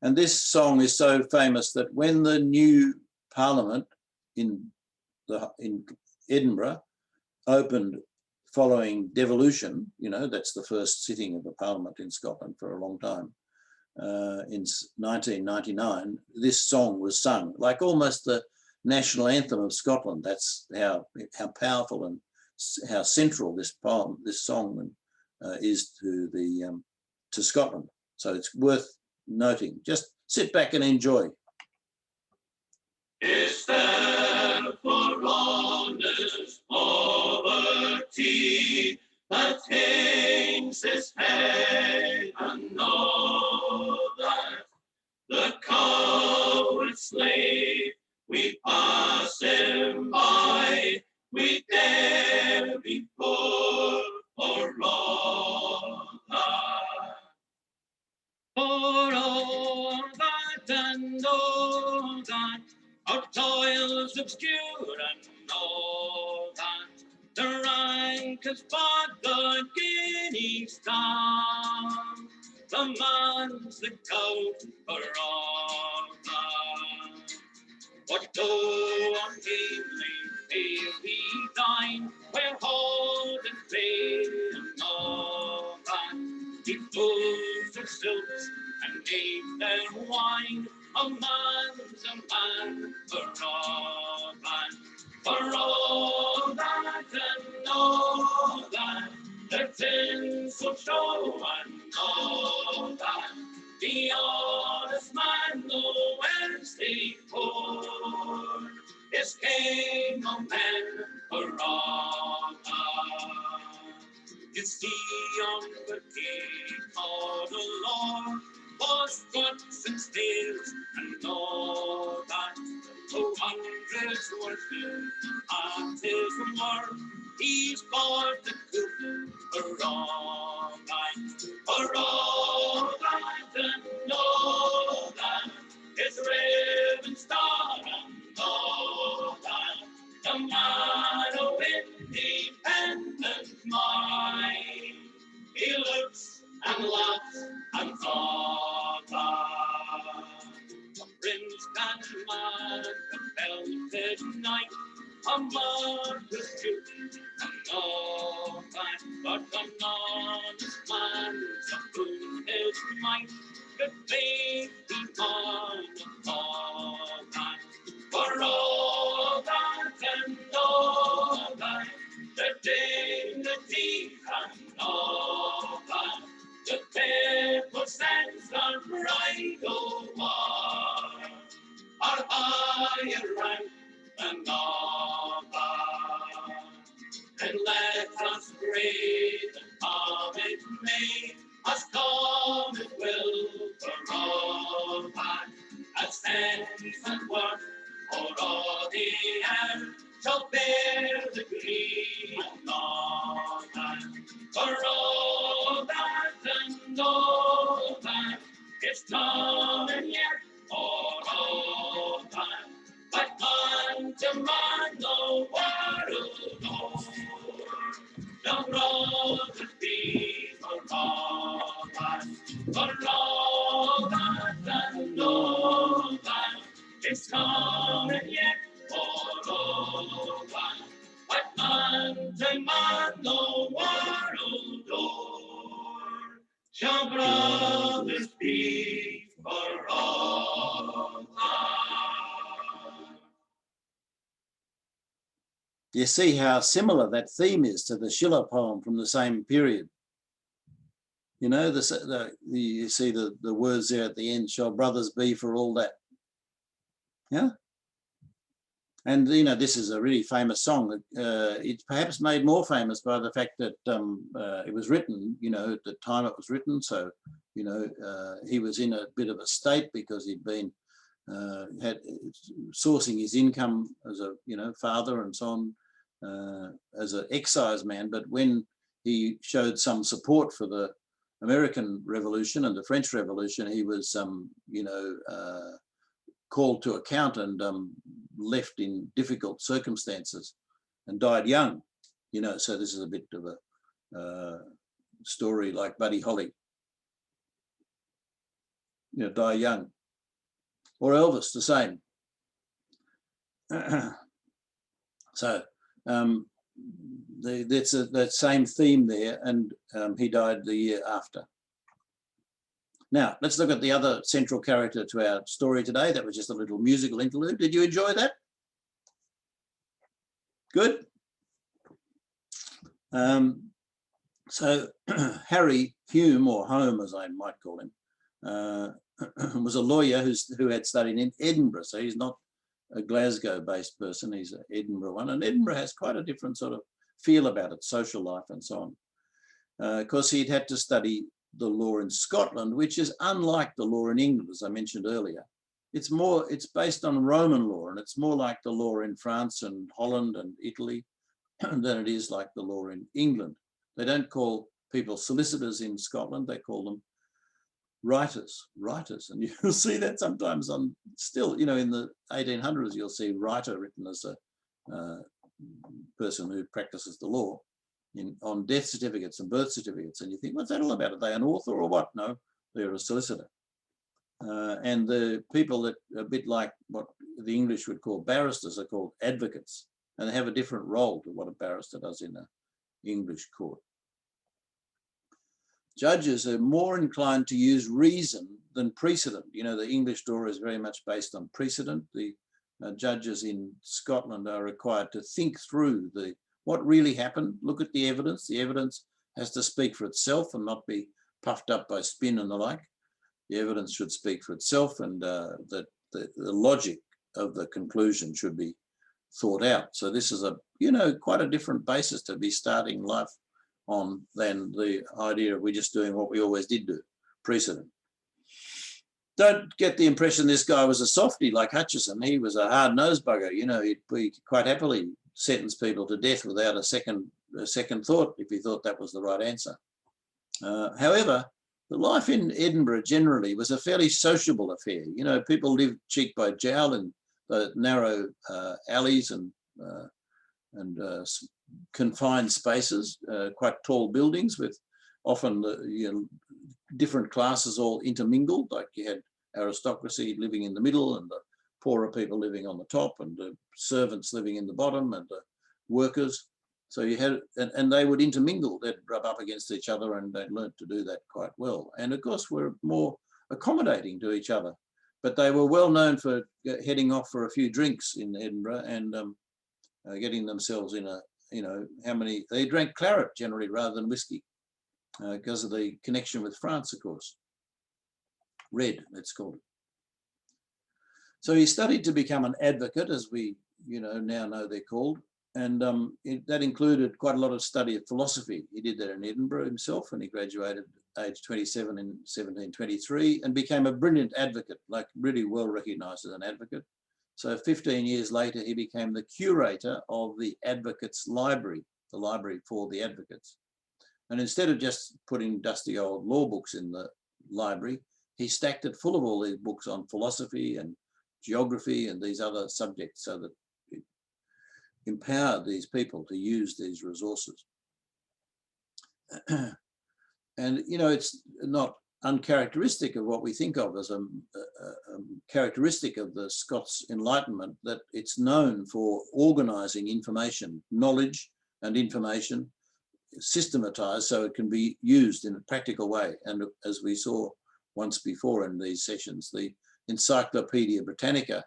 And this song is so famous that when the new Parliament in Edinburgh opened following devolution, you know, that's the first sitting of the Parliament in Scotland for a long time, in 1999, this song was sung, like almost the national anthem of Scotland. That's how powerful and how central this poem, this song is to Scotland. So it's worth noting. Just sit back and enjoy. Is there for honest poverty that hangs his head and know that the coward slave we pass him by, we dare be poor or wrong? For all that and all that, our toils obscure and all that, the rank is but the guinea's sum, the man's the coat for all that. What though ungainly fail we dine, where hold and play and all that, keep fools of silks and make their wine, a man's a man for all that. For all that and all that, their tinsel show and all that, the honest man nowhere stay poor, is king of men for all that. You see yonder gate of the Lord, for Scots and Staels and all that, 200 worship at his work, he's bought the coop for all that, for all that and all that, his raven star and all that, the man of independent mind, he looks and laughs and thought that the prince and man compelled night, a marvelous truth and all that, but an honest man's a fool his might, could faith be on all that, for all that and all that, the dignity and all that, the people sends the bridal war, are higher rank than all that. And let us pray that homage may, as common will for all that, as sense and worth for all the air, shall bear the green and all that, for all that and all that, it's coming yet for all that, but man to man the world o'er, the brothers be for all that, for all that and all that, it's coming yet for all that, but man to man the world o'er, shall brothers be for all that. You see how similar that theme is to the Schiller poem from the same period. You know, you see the words there at the end, shall brothers be for all that. Yeah. And, you know, this is a really famous song. It's perhaps made more famous by the fact that it was written, you know, at the time it was written. So, you know, he was in a bit of a state because he'd been sourcing his income as a, you know, father and so on, as an excise man. But when he showed some support for the American Revolution and the French Revolution, he was, you know, called to account and left in difficult circumstances and died young, you know. So this is a bit of a story like Buddy Holly, you know, die young, or Elvis, the same. So that's that same theme there, and he died the year after. Now, let's look at the other central character to our story today. That was just a little musical interlude. Did you enjoy that? Good. So Harry Hume, or Home as I might call him, was a lawyer who had studied in Edinburgh. So he's not a Glasgow-based person, he's an Edinburgh one. And Edinburgh has quite a different sort of feel about it, social life and so on. Of course, he'd had to study the law in Scotland, which is unlike the law in England, as I mentioned earlier. It's based on Roman law, and it's more like the law in France and Holland and Italy than it is like the law in England. They don't call people solicitors in Scotland, they call them writers. And you'll see that sometimes on still, you know, in the 1800s, you'll see writer written as a person who practices the law on death certificates and birth certificates. And you think, what's that all about? Are they an author or what? No, they're a solicitor. And the people that are a bit like what the English would call barristers are called advocates. And they have a different role to what a barrister does in an English court. Judges are more inclined to use reason than precedent. You know, the English law is very much based on precedent. The judges in Scotland are required to think through what really happened, look at the evidence. The evidence has to speak for itself and not be puffed up by spin and the like. The evidence should speak for itself, and the logic of the conclusion should be thought out. So this is quite a different basis to be starting life on than the idea of we're just doing what we always did do, precedent. Don't get the impression this guy was a softie like Hutcheson. He was a hard-nosed bugger. You know, he'd quite happily sentence people to death without a second thought if he thought that was the right answer. However, the life in Edinburgh generally was a fairly sociable affair. You know, people lived cheek by jowl in the narrow alleys and confined spaces, quite tall buildings with often different classes all intermingled. Like you had aristocracy living in the middle and the poorer people living on the top and the servants living in the bottom and the workers. So you had, and they would intermingle, they'd rub up against each other, and they'd learnt to do that quite well. And of course, were more accommodating to each other. But they were well known for heading off for a few drinks in Edinburgh and getting themselves in they drank claret generally rather than whiskey because of the connection with France, of course. Red, let's call it. So he studied to become an advocate, as we now know they're called. And that included quite a lot of study of philosophy. He did that in Edinburgh himself, and he graduated age 27 in 1723 and became a brilliant advocate, like really well recognised as an advocate. So 15 years later, he became the curator of the Advocates' Library, the library for the advocates. And instead of just putting dusty old law books in the library, he stacked it full of all these books on philosophy and geography and these other subjects so that it empowered these people to use these resources. And, it's not uncharacteristic of what we think of as a characteristic of the Scots Enlightenment that it's known for organising information, knowledge and information, systematized so it can be used in a practical way. And as we saw once before in these sessions, the Encyclopedia Britannica,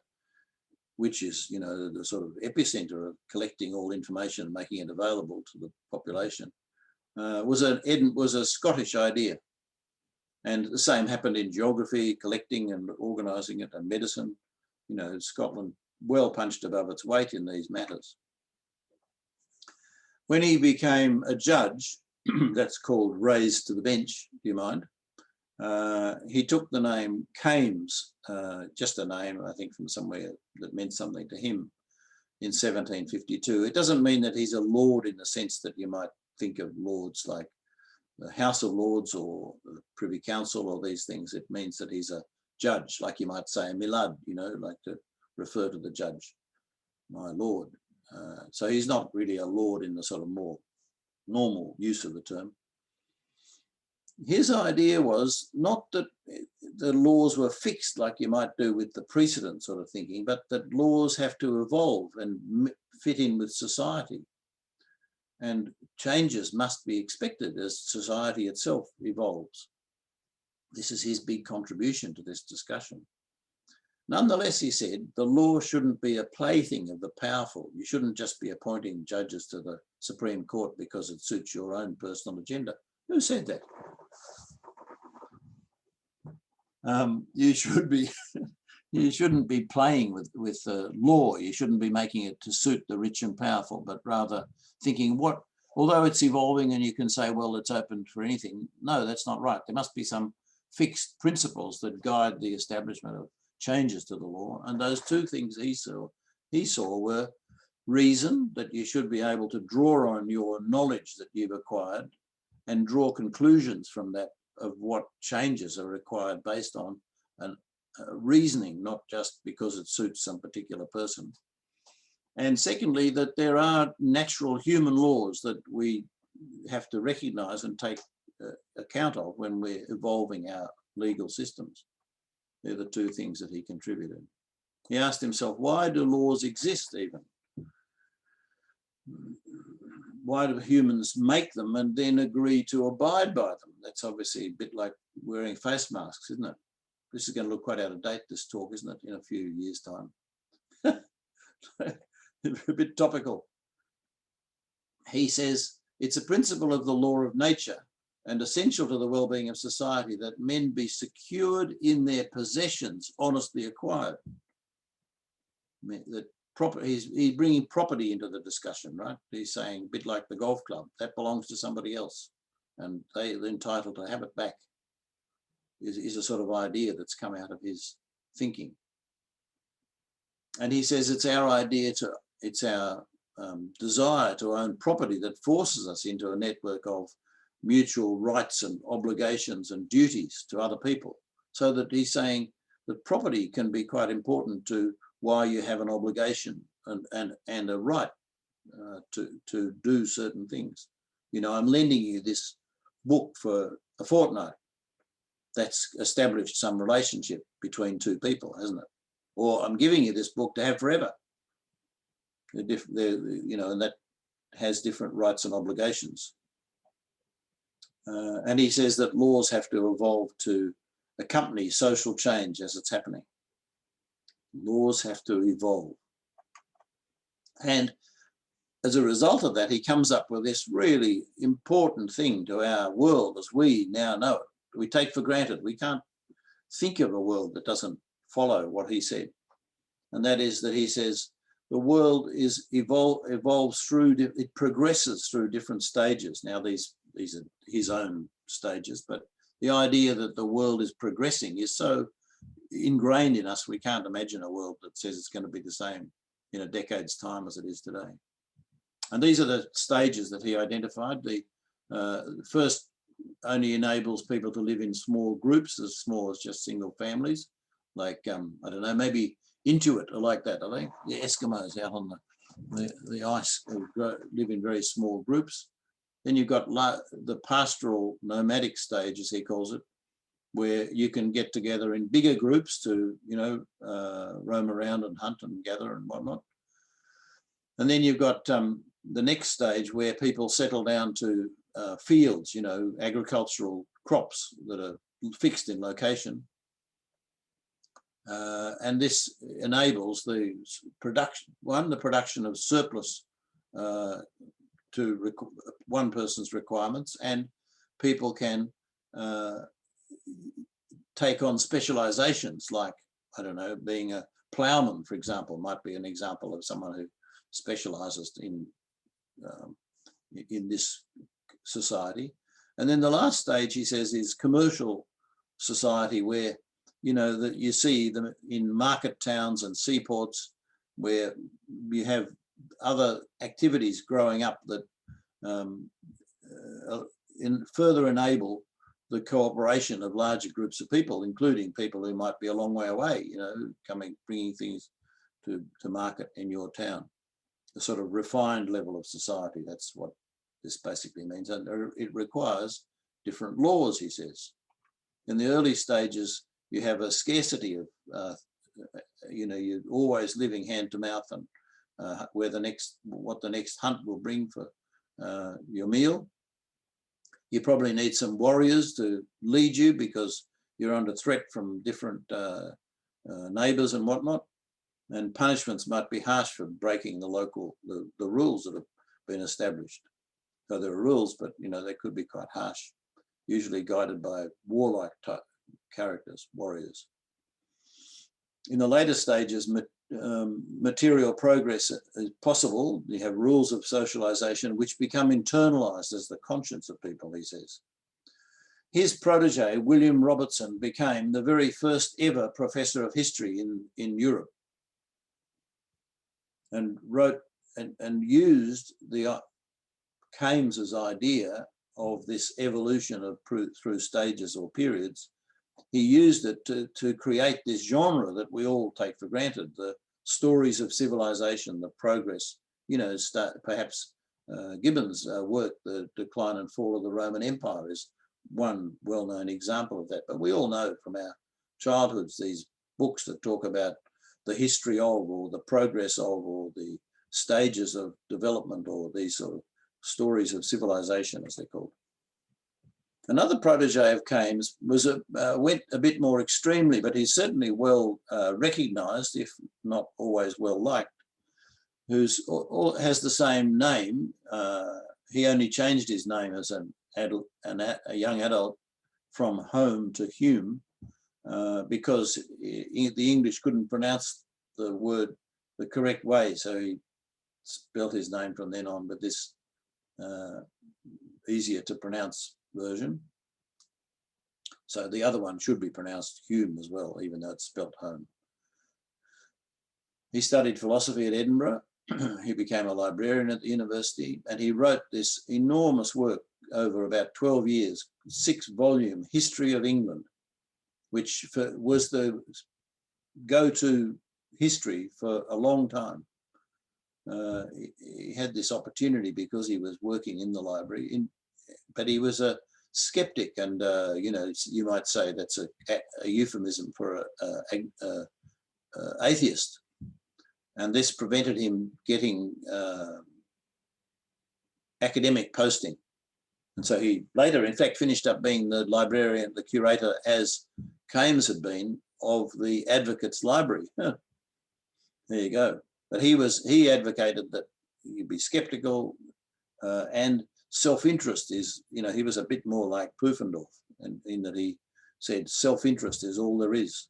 which is, the sort of epicenter of collecting all information and making it available to the population, was a Scottish idea. And the same happened in geography, collecting and organising it, and medicine. Scotland well punched above its weight in these matters. When he became a judge, that's called raised to the bench, do you mind? He took the name Kames, just a name, I think, from somewhere that meant something to him in 1752. It doesn't mean that he's a lord in the sense that you might think of lords like the House of Lords or the Privy Council or these things. It means that he's a judge, like you might say, Milad, like to refer to the judge, my lord. So he's not really a lord in the sort of more normal use of the term. His idea was not that the laws were fixed like you might do with the precedent sort of thinking, but that laws have to evolve and fit in with society. And changes must be expected as society itself evolves. This is his big contribution to this discussion. Nonetheless, he said, the law shouldn't be a plaything of the powerful. You shouldn't just be appointing judges to the Supreme Court because it suits your own personal agenda. Who said that? You should be, you shouldn't be playing with law. You shouldn't be making it to suit the rich and powerful, but rather thinking although it's evolving and you can say, well, it's open for anything. No, that's not right. There must be some fixed principles that guide the establishment of changes to the law. And those two things he saw were reason, that you should be able to draw on your knowledge that you've acquired and draw conclusions from that of what changes are required based on reasoning, not just because it suits some particular person. And secondly, that there are natural human laws that we have to recognize and take account of when we're evolving our legal systems. They're the two things that he contributed. He asked himself, why do laws exist even? Why do humans make them and then agree to abide by them? That's obviously a bit like wearing face masks, isn't it? This is going to look quite out of date, this talk, isn't it, in a few years' time? A bit topical. He says, it's a principle of the law of nature and essential to the well-being of society that men be secured in their possessions honestly acquired. That he's bringing property into the discussion, right? He's saying, a bit like the golf club, that belongs to somebody else and they're entitled to have it back, is a sort of idea that's come out of his thinking. And he says it's our idea it's our desire to own property that forces us into a network of mutual rights and obligations and duties to other people. So that he's saying that property can be quite important to why you have an obligation and a right to do certain things. You know, I'm lending you this book for a fortnight. That's established some relationship between two people, hasn't it? Or I'm giving you this book to have forever. You know, and that has different rights and obligations. And he says that laws have to evolve to accompany social change as it's happening. Laws have to evolve. And as a result of that, he comes up with this really important thing to our world as we now know it. We take for granted. We can't think of a world that doesn't follow what he said. And that is that he says the world evolves through, it progresses through different stages. Now, these are his own stages, but the idea that the world is progressing is so ingrained in us, we can't imagine a world that says it's going to be the same in a decade's time as it is today. And these are the stages that he identified. The first only enables people to live in small groups, as small as just single families, like, I don't know, maybe Inuit are like that, are they? The Eskimos out on the ice live in very small groups. Then you've got the pastoral nomadic stage, as he calls it, where you can get together in bigger groups to, you know, roam around and hunt and gather and whatnot. And then you've got the next stage where people settle down to fields, you know, agricultural crops that are fixed in location. And this enables the production of surplus to one person's requirements, and people can take on specializations like, I don't know, being a ploughman, for example, might be an example of someone who specializes in this society. And then the last stage, he says, is commercial society, where, you know, that you see them in market towns and seaports where you have other activities growing up that further enable the cooperation of larger groups of people, including people who might be a long way away, you know, bringing things to market in your town. A sort of refined level of society. That's what this basically means. And it requires different laws, he says. In the early stages, you have a scarcity of, you know, you're always living hand to mouth and what the next hunt will bring for your meal. You probably need some warriors to lead you because you're under threat from different neighbours and whatnot, and punishments might be harsh for breaking the rules that have been established. So there are rules, but they could be quite harsh, usually guided by warlike type characters, warriors. In the later stages, material progress is possible. You have rules of socialization which become internalized as the conscience of people, he says. His protege, William Robertson, became the very first ever professor of history in Europe, and wrote and used the Kames's idea of this evolution through stages or periods. He used it to create this genre that we all take for granted, the stories of civilization, the progress, perhaps Gibbon's work, The Decline and Fall of the Roman Empire, is one well-known example of that. But we all know from our childhoods these books that talk about the history of, or the progress of, or the stages of development, or these sort of stories of civilization, as they're called. Another protege of Kames went a bit more extremely, but he's certainly well recognised, if not always well liked, has the same name. He only changed his name as a young adult from Home to Hume, because the English couldn't pronounce the word the correct way, so he spelt his name from then on with this easier to pronounce version. So the other one should be pronounced Hume as well, even though it's spelt Home. He studied philosophy at Edinburgh. He became a librarian at the university, and he wrote this enormous work over about 12 years, 6-volume History of England, which was the go-to history for a long time. He had this opportunity because he was working in the library, but he was a skeptic, and you might say that's a euphemism for an atheist, and this prevented him getting academic posting. And so he later, in fact, finished up being the librarian, the curator, as Kames had been, of the Advocates' Library. There you go. But he advocated that you be skeptical, and self-interest is, he was a bit more like Pufendorf, in that he said self-interest is all there is.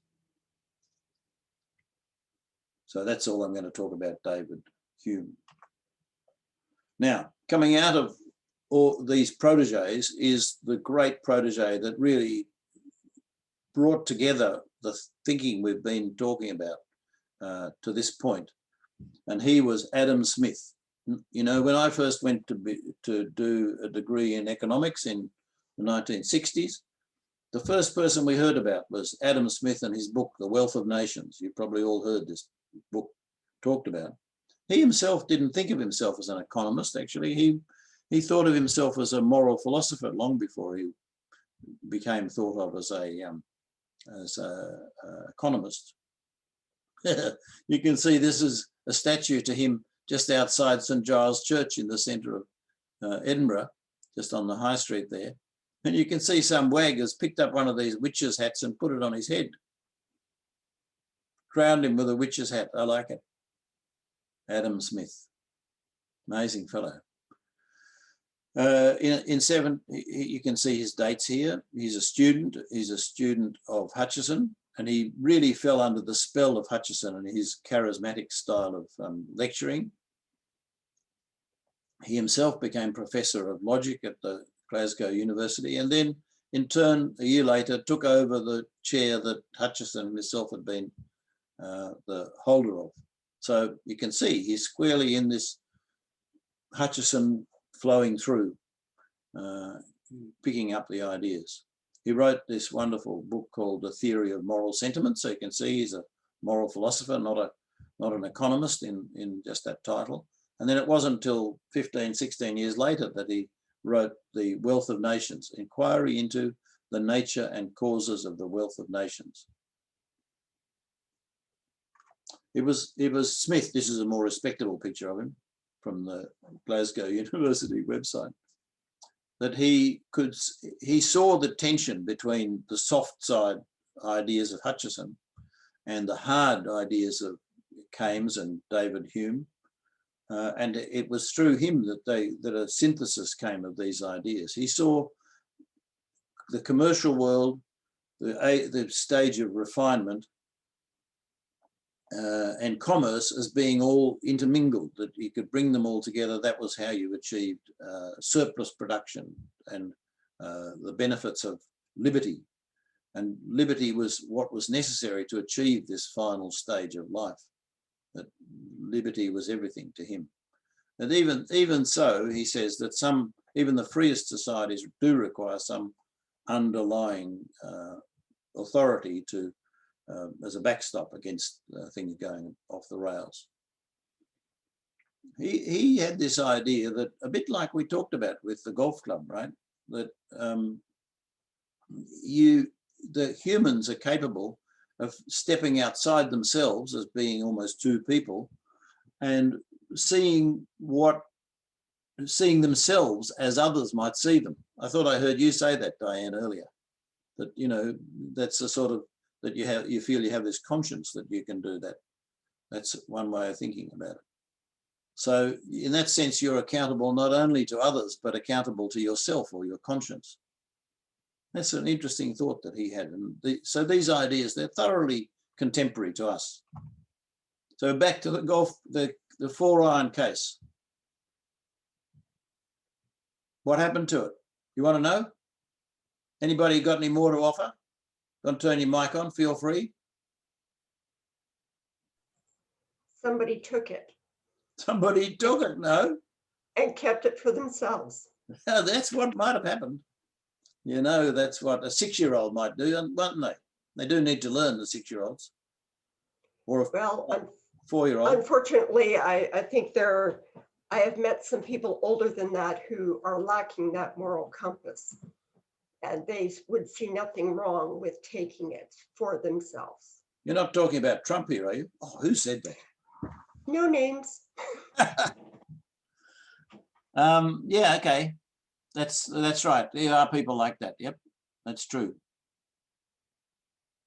So that's all I'm going to talk about David Hume. Now, coming out of all these proteges is the great protege that really brought together the thinking we've been talking about to this point. And he was Adam Smith. When I first went to do a degree in economics in the 1960s, the first person we heard about was Adam Smith and his book, The Wealth of Nations. You probably all heard this book talked about. He himself didn't think of himself as an economist, actually. He thought of himself as a moral philosopher long before he became thought of as a economist. You can see this is a statue to him just outside St Giles Church in the centre of Edinburgh, just on the high street there. And you can see some wag has picked up one of these witches' hats and put it on his head. Crowned him with a witch's hat. I like it. Adam Smith. Amazing fellow. You can see his dates here. He's a student of Hutcheson, and he really fell under the spell of Hutcheson and his charismatic style of lecturing. He himself became professor of logic at the Glasgow University, and then in turn, a year later, took over the chair that Hutcheson himself had been the holder of. So you can see he's squarely in this Hutcheson flowing through, picking up the ideas. He wrote this wonderful book called The Theory of Moral Sentiment. So you can see he's a moral philosopher, not an economist in just that title. And then it wasn't until 15, 16 years later that he wrote The Wealth of Nations, Inquiry into the Nature and Causes of the Wealth of Nations. It was Smith. This is a more respectable picture of him from the Glasgow University website. that he saw the tension between the soft side ideas of Hutcheson and the hard ideas of Kames and David Hume. And it was through him that a synthesis came of these ideas. He saw the commercial world, the stage of refinement and commerce as being all intermingled, that you could bring them all together. That was how you achieved surplus production and the benefits of liberty. And liberty was what was necessary to achieve this final stage of life, that liberty was everything to him. And even so, he says that even the freest societies do require some underlying authority to as a backstop against things going off the rails. He had this idea that, a bit like we talked about with the golf club, right? That the humans are capable of stepping outside themselves as being almost two people and seeing themselves as others might see them. I thought I heard you say that, Diane, earlier, that, you know, that's a sort of, that you feel you have this conscience that you can do that. That's one way of thinking about it. So in that sense, you're accountable not only to others, but accountable to yourself or your conscience. That's an interesting thought that he had. And so these ideas, they're thoroughly contemporary to us. So back to the 4-iron case. What happened to it? You want to know? Anybody got any more to offer? Don't turn your mic on, feel free. Somebody took it. Somebody took it, no? And kept it for themselves. That's what might have happened. You know, that's what a 6-year-old might do, won't they? They do need to learn, the 6-year-olds. Or a 4-year-old. Unfortunately, I think I have met some people older than that who are lacking that moral compass. And they would see nothing wrong with taking it for themselves. You're not talking about Trump here, are you? Oh, who said that? No names. Yeah, okay. That's right. There are people like that. Yep, that's true.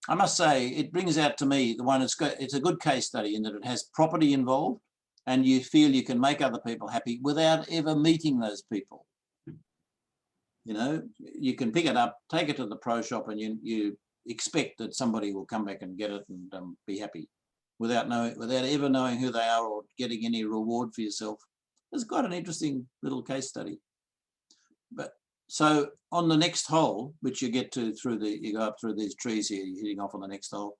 I must say, it brings out to me the one, it's a good case study in that it has property involved and you feel you can make other people happy without ever meeting those people. You know, you can pick it up, take it to the pro shop, and you expect that somebody will come back and get it and be happy without ever knowing who they are or getting any reward for yourself. It's quite an interesting little case study. But so on the next hole, which you get to you go up through these trees here, you're hitting off on the next hole.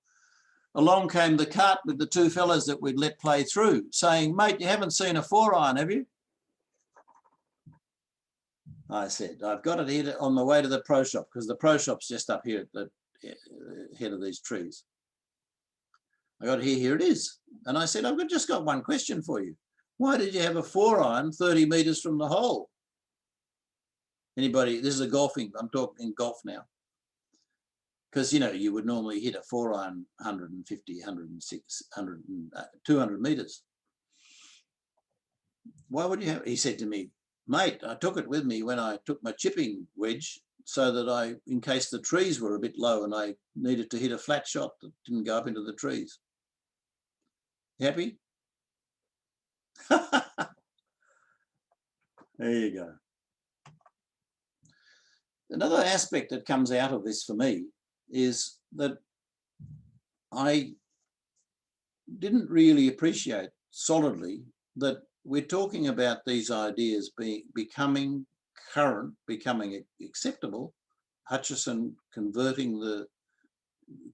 Along came the cart with the two fellas that we'd let play through, saying, "Mate, you haven't seen a 4-iron, have you?" I said, "I've got it here on the way to the pro shop," because the pro shop's just up here at the head of these trees. I got it here it is. And I said, "I've just got one question for you. Why did you have a 4-iron 30 meters from the hole?" Anybody, this is I'm talking golf now. Because, you know, you would normally hit a 4-iron 150, 106, 200 meters. Why would you have, he said to me, "Mate, I took it with me when I took my chipping wedge so that in case the trees were a bit low and I needed to hit a flat shot that didn't go up into the trees." Happy? There you go. Another aspect that comes out of this for me is that I didn't really appreciate solidly that we're talking about these ideas becoming current, becoming acceptable. Hutcheson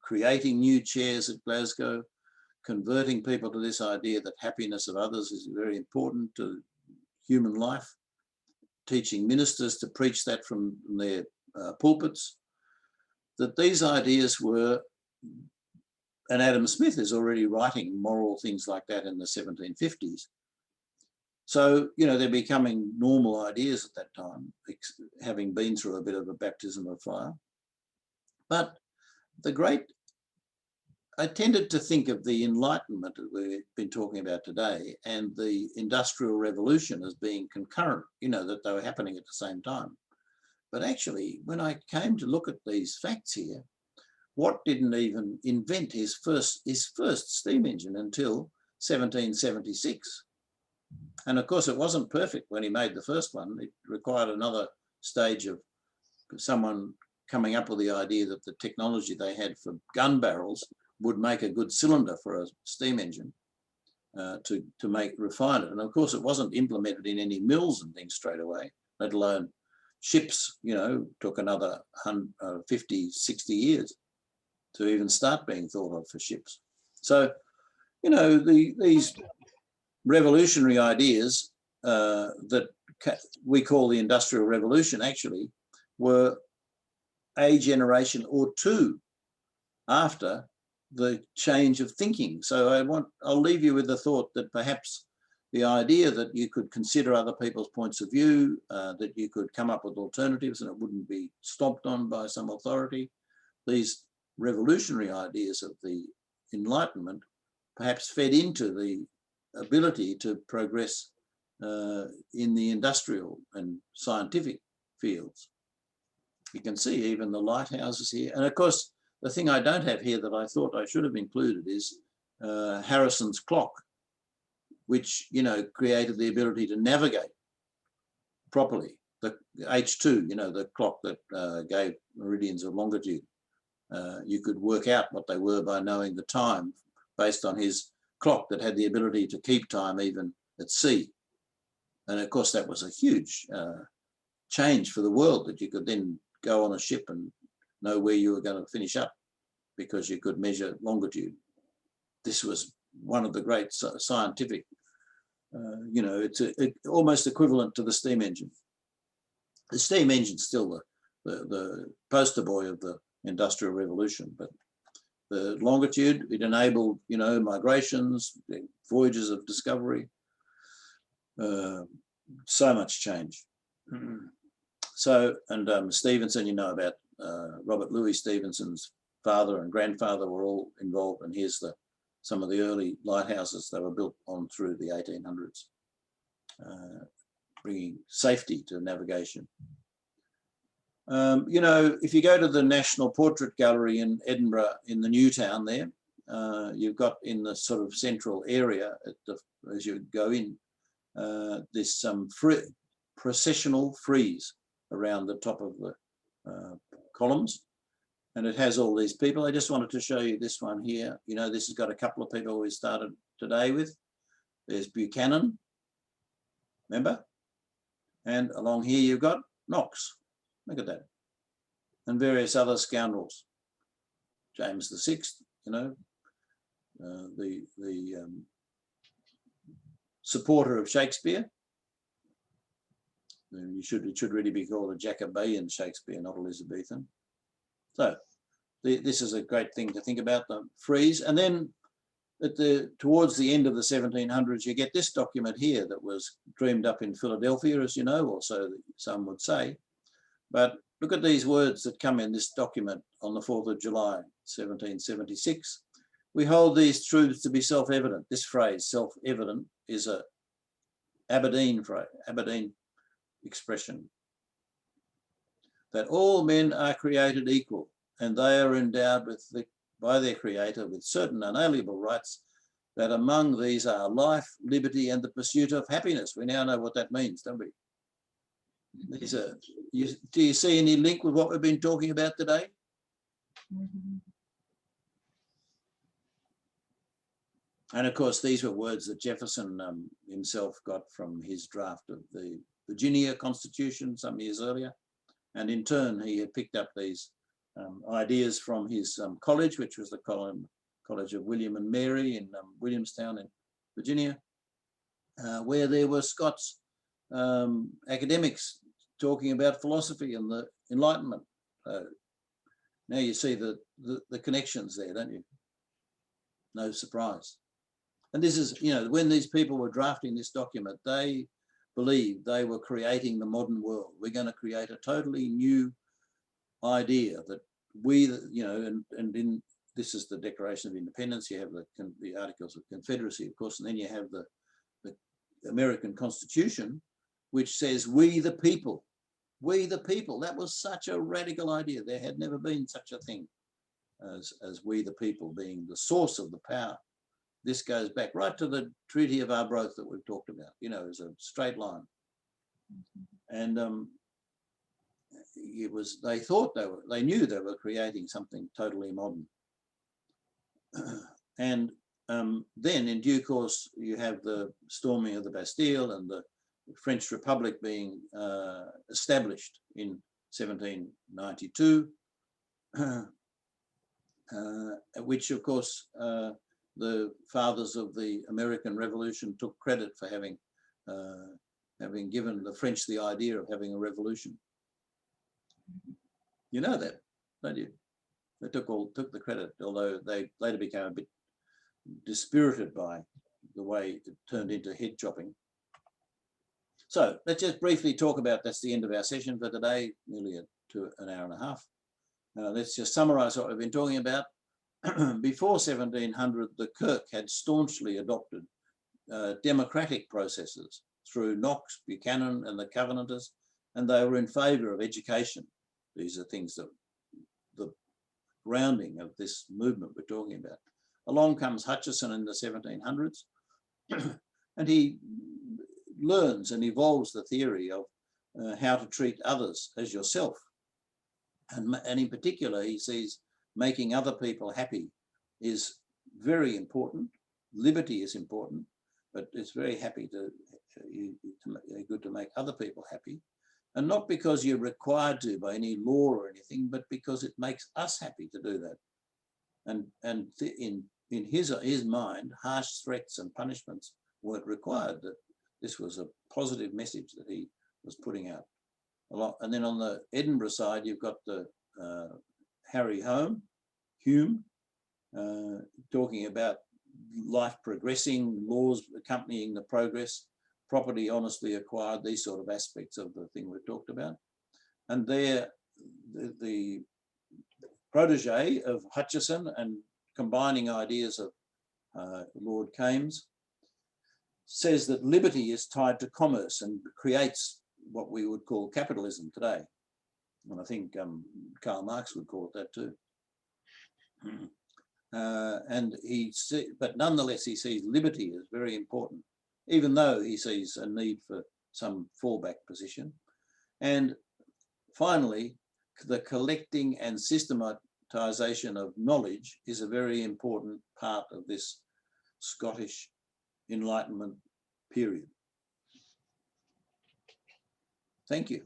creating new chairs at Glasgow, converting people to this idea that happiness of others is very important to human life, teaching ministers to preach that from their pulpits, that these ideas were, and Adam Smith is already writing moral things like that in the 1750s. So, you know, they're becoming normal ideas at that time, having been through a bit of a baptism of fire. But I tended to think of the Enlightenment that we've been talking about today and the Industrial Revolution as being concurrent, you know, that they were happening at the same time. But actually, when I came to look at these facts here, Watt didn't even invent his first steam engine until 1776. And of course, it wasn't perfect when he made the first one. It required another stage of someone coming up with the idea that the technology they had for gun barrels would make a good cylinder for a steam engine to refine it. And of course, it wasn't implemented in any mills and things straight away, let alone ships, you know, took another 50, 60 years to even start being thought of for ships. So, you know, these revolutionary ideas that we call the Industrial Revolution actually were a generation or two after the change of thinking. So I'll leave you with the thought that perhaps the idea that you could consider other people's points of view, that you could come up with alternatives and it wouldn't be stomped on by some authority, these revolutionary ideas of the Enlightenment perhaps fed into the ability to progress in the industrial and scientific fields. You can see even the lighthouses here. And of course, the thing I don't have here that I thought I should have included is Harrison's clock, which, you know, created the ability to navigate properly. The H2, you know, the clock that gave meridians of longitude. You could work out what they were by knowing the time based on his clock that had the ability to keep time even at sea. And of course, that was a huge change for the world, that you could then go on a ship and know where you were going to finish up because you could measure longitude. This was one of the great scientific, you know, it's almost equivalent to the steam engine. The steam engine's still the poster boy of the Industrial Revolution, but the longitude, it enabled, you know, migrations, voyages of discovery, so much change. So, and Stevenson, you know about Robert Louis Stevenson's father and grandfather were all involved, and here's some of the early lighthouses that were built on through the 1800s, bringing safety to navigation. You know, if you go to the National Portrait Gallery in Edinburgh, in the New Town there, you've got in the sort of central area, as you go in, there's some processional frieze around the top of the columns, and it has all these people. I just wanted to show you this one here. You know, this has got a couple of people we started today with. There's Buchanan, remember? And along here you've got Knox. Look at that. And various other scoundrels. James VI, you know, the supporter of Shakespeare. It should really be called a Jacobean Shakespeare, not Elizabethan. So this is a great thing to think about, the frieze. And then towards the end of the 1700s, you get this document here that was dreamed up in Philadelphia, as you know, or so some would say. But look at these words that come in this document on the 4th of July, 1776. We hold these truths to be self-evident. This phrase, self-evident, is a Aberdeen phrase, Aberdeen expression. That all men are created equal, and they are endowed by their Creator with certain unalienable rights, that among these are life, liberty, and the pursuit of happiness. We now know what that means, don't we? These are, do you see any link with what we've been talking about today? Mhm. And of course, these were words that Jefferson himself got from his draft of the Virginia Constitution some years earlier. And in turn, he had picked up these ideas from his college, which was the College of William and Mary in Williamstown in Virginia, where there were Scots academics talking about philosophy and the Enlightenment. Now you see the connections there, don't you? No surprise. And this is, you know, when these people were drafting this document, they believed they were creating the modern world. We're going to create a totally new idea that we, you know, and in this is the Declaration of Independence. You have the Articles of Confederacy, of course, and then you have the American Constitution, which says we the people We the people. That was such a radical idea. There had never been such a thing as we the people being the source of the power. This goes back right to the Treaty of Arbroath that we've talked about, you know, as a straight line. And it was, they thought they knew they were creating something totally modern. And then in due course, you have the storming of the Bastille and the French Republic being established in 1792, which of course the fathers of the American Revolution took credit for having given the French the idea of having a revolution. You know that, don't you? They took the credit, although they later became a bit dispirited by the way it turned into head chopping. So let's just briefly talk about, that's the end of our session for today, nearly an hour and a half. Let's just summarize what we've been talking about. Before 1700, the Kirk had staunchly adopted democratic processes through Knox, Buchanan and the Covenanters, and they were in favour of education. These are things that the grounding of this movement we're talking about. Along comes Hutcheson in the 1700s, and he learns and evolves the theory of how to treat others as yourself. And in particular, he sees making other people happy is very important. Liberty is important, but it's very good to make other people happy. And not because you're required to by any law or anything, but because it makes us happy to do that. And in his mind, harsh threats and punishments weren't required. That this was a positive message that he was putting out. And then on the Edinburgh side, you've got the Harry Hume, talking about life progressing, laws accompanying the progress, property honestly acquired, these sort of aspects of the thing we've talked about. And there, the protege of Hutcheson and combining ideas of Lord Kames says that liberty is tied to commerce and creates what we would call capitalism today. And I think Karl Marx would call it that too. But nonetheless, he sees liberty as very important, even though he sees a need for some fallback position. And finally, the collecting and systematization of knowledge is a very important part of this Scottish Enlightenment period. Thank you.